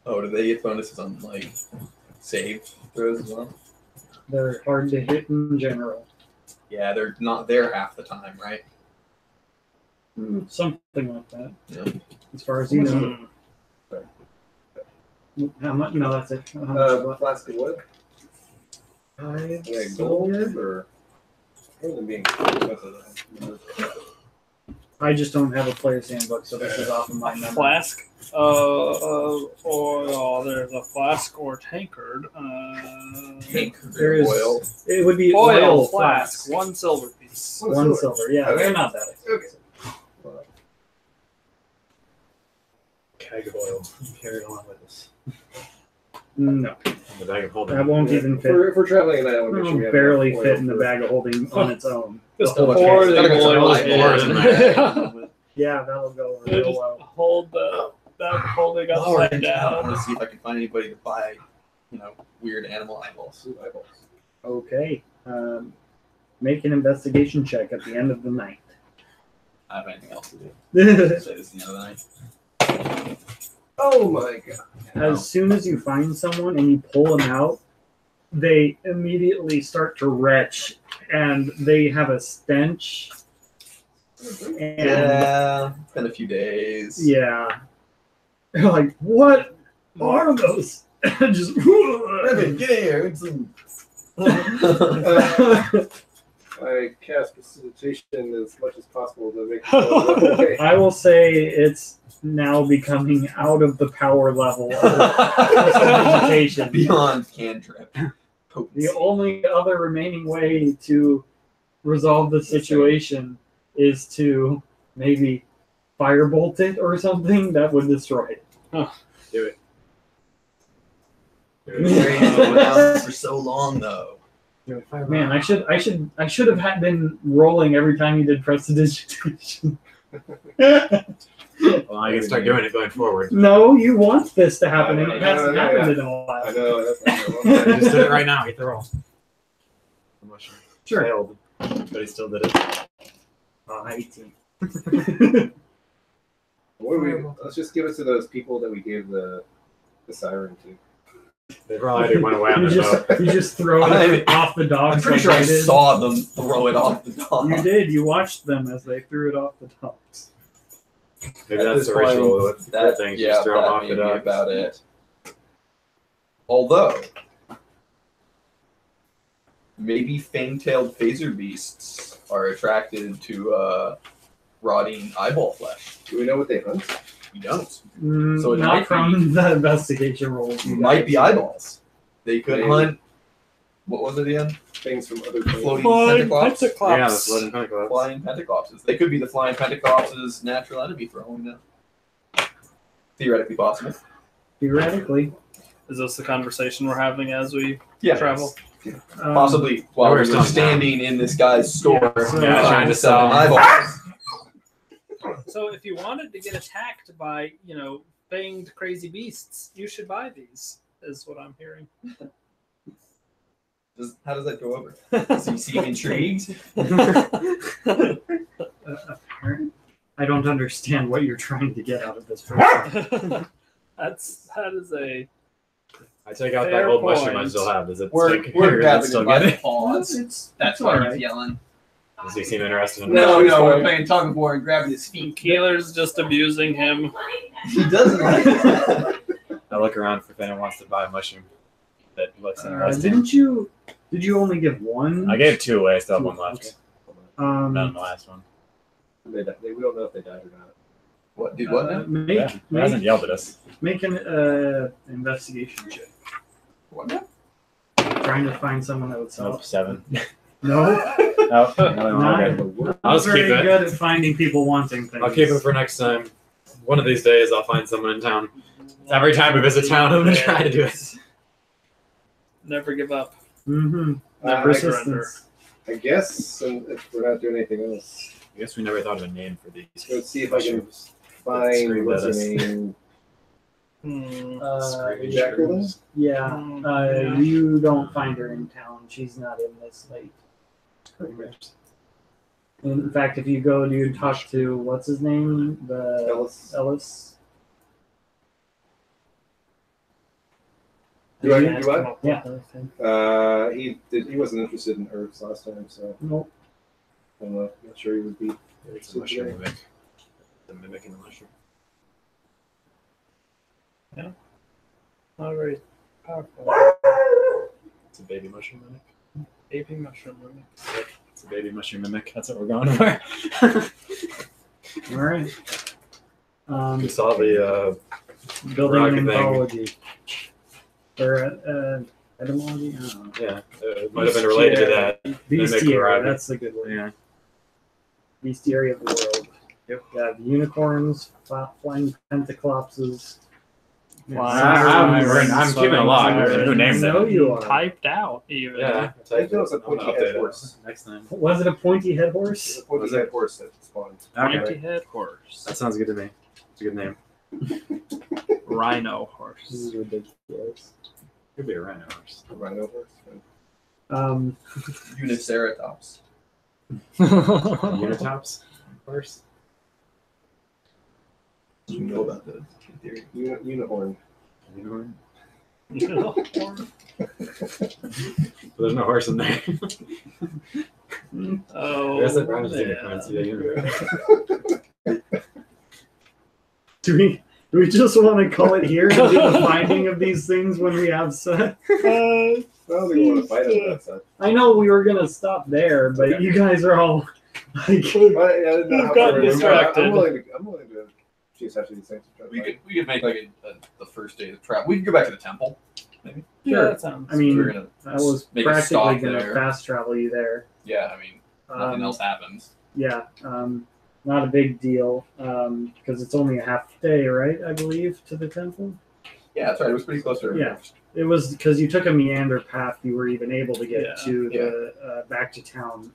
S1: Oh, do they get bonuses on like save throws as well?
S4: They're hard to hit in general.
S1: Yeah, they're not there half the time, right?
S4: Something like that.
S1: Yeah.
S4: As far as you know.
S3: Mm.
S4: How much? No, that's it. How much?
S2: A flask of wood?
S4: 5
S2: Yeah,
S4: silver?
S2: gold or more than being expensive.
S4: I just don't have a player's handbook, so this is off of my
S3: A
S4: memory.
S3: flask of oil. There's a flask or tankard.
S4: There is
S2: Oil.
S4: It would be
S3: Oil
S4: flask.
S3: flask. 1 silver piece.
S4: 1 silver. Yeah,
S2: Okay.
S4: they're not that expensive.
S5: Keg of oil. Carry it along with us.
S4: No,
S5: And the bag of holding.
S4: that won't even fit.
S2: If we're traveling at night, I want to make sure we
S4: It'll
S2: have
S4: barely
S2: enough
S4: fit
S2: oil
S4: in the
S2: for-
S4: bag of holding on its own.
S3: Just
S1: The whole
S3: pour
S1: case.
S3: the
S1: Gotta go
S3: oil
S1: through
S3: in.
S1: all the
S4: Yeah, that'll go real
S3: Just
S4: well.
S3: hold them holding
S1: Lower
S3: upside
S1: it down. I'm
S3: down.
S1: gonna see if I can find anybody to buy, weird animal eyeballs.
S4: Okay. Make an investigation check at the end of the night.
S1: I have anything else to do. Say this is the end of the night.
S2: Oh my god.
S4: As soon as you find someone and you pull them out, they immediately start to retch and they have a stench. And
S1: Yeah, it's been a few days.
S4: yeah. They're like, what are those? Just
S1: Evan, get here. It's
S2: I cast precipitation as much as possible to make it go away.
S4: I will say it's now becoming out of the power level of precipitation.
S1: beyond cantrip.
S4: The only other remaining way to resolve the situation is to maybe firebolt it or something that would destroy it.
S5: Do it.
S1: For so long though.
S4: Man, I should have been rolling every time you did prestidigitation.
S5: Well, I can start doing it going forward.
S4: No, you want this to happen, and it
S2: I
S4: hasn't
S2: know,
S4: happened
S2: yeah.
S4: in a while.
S2: I know.
S5: I just did it right now. Get the roll.
S4: Sure.
S5: Failed, but he still did it.
S4: 18.
S2: What do we, let's just give it to those people that we gave the siren to.
S5: They probably went away on
S4: You
S5: the boat.
S4: just throw it off the dogs.
S1: I'm pretty
S4: like
S1: sure I
S4: they did.
S1: saw them throw it off the dock.
S4: You did. You watched them as they threw it off the dogs.
S5: Maybe
S1: At
S5: that's
S1: this
S5: the
S1: point,
S5: ritual with
S1: That,
S5: things.
S1: yeah,
S5: Just throw them
S1: that
S5: off
S1: may
S5: the
S1: be
S5: dock.
S1: about it. Although, maybe fang-tailed phaser beasts are attracted to rotting eyeball flesh.
S2: Do we know what they hunt?
S1: We don't.
S4: So
S1: it
S4: not
S1: might
S4: from the investigation rolls. you
S1: Might
S4: guys.
S1: be eyeballs. They could
S2: Maybe.
S1: hunt. What was it again?
S2: Things from other places.
S1: Floating
S3: Flying
S1: pentaclops?
S5: Yeah, that's what I'm talking about.
S1: Flying pentaclopses. They could be the flying pentaclops' natural enemy for all we know. Theoretically possible.
S4: Theoretically.
S3: Is this the conversation we're having as we
S1: Yeah.
S3: travel?
S1: Possibly while
S5: We're
S1: we're
S5: still
S1: standing in this guy's store.
S4: Yeah, so-
S5: Yeah, trying to sell
S1: eyeballs.
S3: So if you wanted to get attacked by, fanged crazy beasts, you should buy these, is what I'm hearing.
S1: How does that go over? Does he seem intrigued?
S4: I don't understand what you're trying to get out of this person.
S3: that is a
S5: I take out
S3: Fair
S5: that old mushroom I
S3: point.
S5: still have. Does it
S1: We're
S5: stick?
S1: we're
S5: Or does it
S1: grabbing
S5: still
S1: him by
S5: get
S1: the
S5: it?
S1: paws. That's
S4: all
S1: why
S4: right.
S1: he's yelling.
S5: Does he seem interested in
S1: No,
S5: it?
S1: we're playing tug of war and grabbing his feet.
S3: Keeler's just abusing him.
S1: He doesn't like it.
S5: I look around if anyone wants to buy a mushroom that looks interesting.
S4: Did you only give one?
S5: I gave 2 away. I still have 1 left.
S4: Um,
S5: None in the last one.
S2: We don't know if they died or not.
S1: What? Dude, what now?
S4: Make,
S5: Yeah, he hasn't yelled at us.
S4: make an investigation check.
S1: What now?
S4: Trying to find someone that would sell.
S5: Nope, 7.
S4: No,
S5: Oh,
S4: not,
S5: okay.
S4: not
S5: I'll just
S4: very
S5: keep it.
S4: good at finding people wanting things.
S5: I'll keep it for next time. One of these days, I'll find someone in town. Every time we visit town, I'm gonna try to do it.
S3: Never give up.
S4: Mm-hmm.
S2: I
S4: Persistence.
S2: guess if we're not doing anything else,
S5: I guess we never thought of a name for these.
S2: let's see if I can
S5: mushrooms.
S2: find
S5: Screamed
S2: what's
S5: at
S2: her
S5: us.
S2: name.
S5: Screaming
S2: Jacqueline?
S5: shrooms.
S4: Yeah, you don't find her in town. She's not in this late. In fact, if you go to talk to what's his name, the
S2: Ellis.
S3: Do I
S2: Do what?
S4: Yeah.
S2: He wasn't interested in herbs last time, so
S4: Nope.
S2: I'm not sure he would be.
S5: It's a mushroom mimic. The mimic in the mushroom.
S3: Not very powerful.
S5: It's a baby mushroom mimic.
S3: Baby mushroom movie.
S5: It's a baby mushroom mimic. That's what we're going for.
S4: All right.
S5: We saw the
S4: Building
S5: rock
S4: an
S5: thing.
S4: anthology. Or etymology? I don't know.
S5: Yeah, it might have been related to that.
S4: Bestiary,
S5: variety.
S4: that's the good word.
S5: Yeah.
S4: Bestiary of the world.
S5: Yep.
S4: You have unicorns, flying pentaclopses.
S5: I'm keeping a log. Who named
S4: I know
S5: them?
S4: you are.
S3: Typed out, even.
S5: Yeah.
S2: I think there was a pointy head horse.
S5: Next time.
S4: Was it a pointy head
S2: There's
S4: horse?
S2: a pointy
S5: Was
S2: head
S5: it?
S2: horse that spawned.
S3: Pointy head horse.
S5: That sounds good to me. It's a good name.
S3: Rhino
S4: This
S3: horse.
S4: is ridiculous.
S5: Could be a rhino horse.
S2: A rhino horse.
S1: Uniceratops.
S5: Unitops horse.
S1: You know about the theory.
S2: Unicorn.
S5: Unicorn.
S3: Unicorn.
S5: There's no horse in there.
S3: Oh,
S5: I guess it rhymes with
S3: man.
S5: unicorns. Yeah, unicorn.
S4: Do we just want to call it here and do the finding of these things when we have set?
S2: I don't think we want to fight over that stuff.
S4: I know we were gonna stop there, but
S2: Okay.
S4: you guys are all like,
S2: I didn't know
S3: We've
S2: how
S3: gotten
S2: far we were.
S3: distracted.
S2: I'm willing to see such these things.
S1: We could make like the first day of travel. We could go back to the temple. Maybe.
S3: Yeah,
S4: Sure.
S3: that sounds.
S4: I mean,
S1: We're gonna
S4: I was
S1: make a
S4: practically
S1: stop
S4: gonna
S1: there.
S4: fast travel you there.
S1: Yeah, I mean, nothing else happens.
S4: Yeah, not a big deal because it's only a half day, right? I believe to the temple.
S1: Yeah, that's right. It was pretty close to
S4: Yeah. It was because you took a meander path. You were even able to get
S3: Yeah.
S4: to the back to town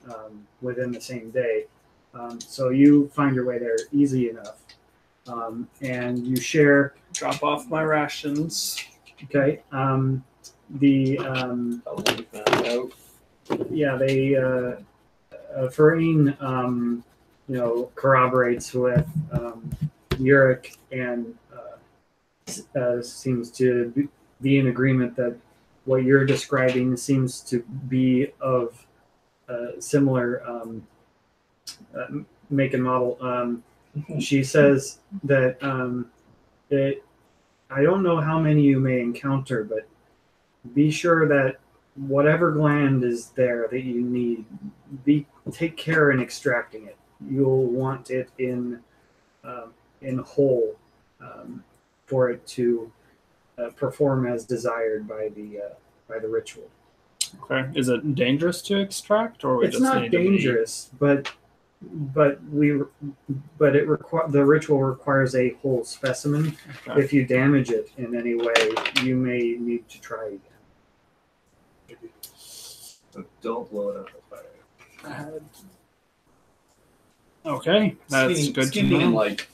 S4: within the same day. So you find your way there easy enough, and you share.
S3: Drop off my rations.
S4: Okay. Yeah, they Farine, corroborates with Uric and seems to be in agreement that what you're describing seems to be of similar make and model. She says that I don't know how many you may encounter, but be sure that whatever gland is there that you need, take care in extracting it. You'll want it in whole for it to perform as desired by the ritual.
S3: Okay. Is it dangerous to extract, or we
S4: It's
S3: just
S4: not
S3: need to be-
S4: dangerous, but the ritual requires a whole specimen.
S3: Okay.
S4: If you damage it in any way, you may need to try again.
S2: So don't blow it up with fire.
S3: Okay, that's good to
S1: Skinning and
S3: know.
S1: like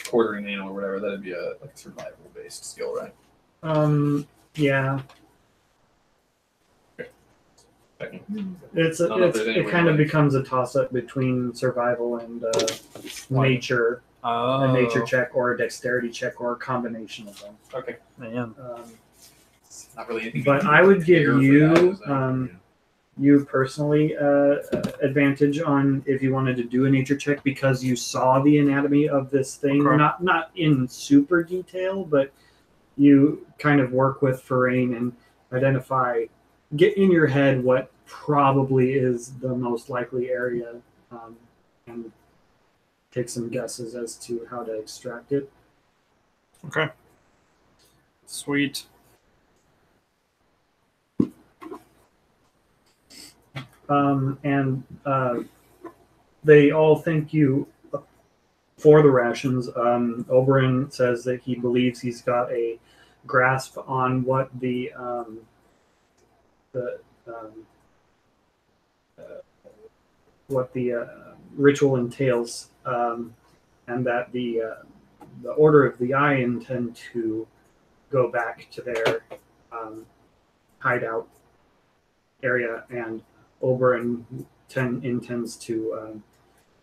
S1: quartering an animal or whatever. That'd be a survival based skill, right?
S4: Yeah,
S1: Technically.
S4: it kind of becomes a toss up between survival and nature,
S3: Oh,
S4: a nature check or a dexterity check or a combination of them.
S1: Okay.
S3: man.
S1: It's not really anything.
S4: But
S1: you
S4: I
S1: can
S4: would give
S1: prepare for
S4: you
S1: that, is that-
S4: you personally advantage on if you wanted to do a nature check because you saw the anatomy of this thing,
S3: Okay.
S4: not in super detail, but you kind of work with Farine and identify, get in your head what probably is the most likely area, and take some guesses as to how to extract it.
S3: Okay. Sweet.
S4: And they all thank you for the rations. Oberyn says that he believes he's got a grasp on what the ritual entails, and that the Order of the Eye intend to go back to their hideout area, and Oberyn intends to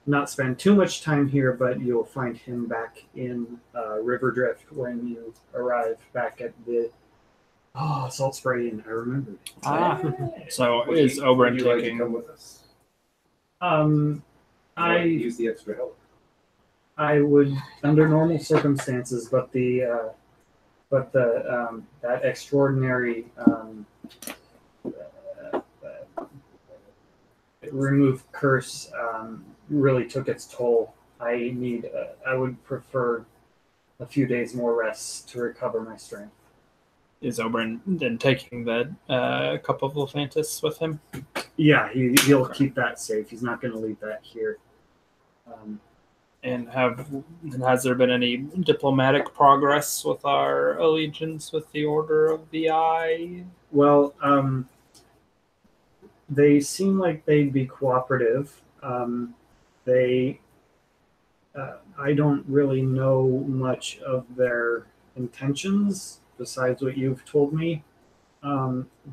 S4: not spend too much time here, but you'll find him back in Riverdrift when you arrive back at the Salt Spray Inn. I remembered.
S3: So
S2: Would
S3: is
S2: you-
S3: Oberyn
S2: would you like to
S3: taking?
S2: come with us?
S4: I
S2: Use the extra help.
S4: I would, under normal circumstances, but that extraordinary remove curse really took its toll. I would prefer a few days more rest to recover my strength.
S3: Is Oberyn then taking the cup of Lephantis with him?
S4: Yeah, he'll keep that safe. He's not going to leave that here.
S3: And has there been any diplomatic progress with our allegiance with the Order of the Eye?
S4: Well, they seem like they'd be cooperative. They I don't really know much of their intentions besides what you've told me,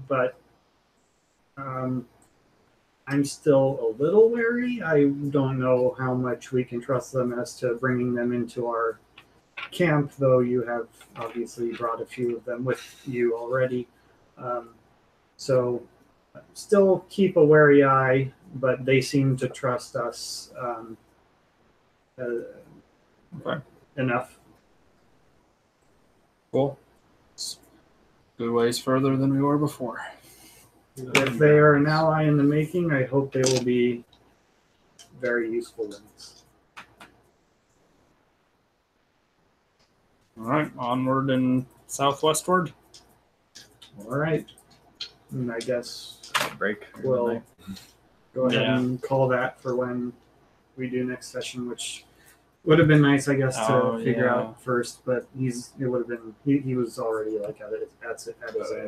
S4: but I'm still a little wary. I don't know how much we can trust them as to bringing them into our camp, though you have obviously brought a few of them with you already. So still keep a wary eye, but they seem to trust us enough.
S3: Cool. It's good ways further than we were before.
S4: If they are an ally in the making, I hope they will be very useful ones.
S3: All right, onward and southwestward.
S4: All right. And I guess
S7: Break.
S4: we'll go ahead
S3: Yeah.
S4: and call that for when we do next session, which would have been nice, I guess, to
S3: Oh,
S4: figure
S3: yeah.
S4: out first. But he was already like at his end.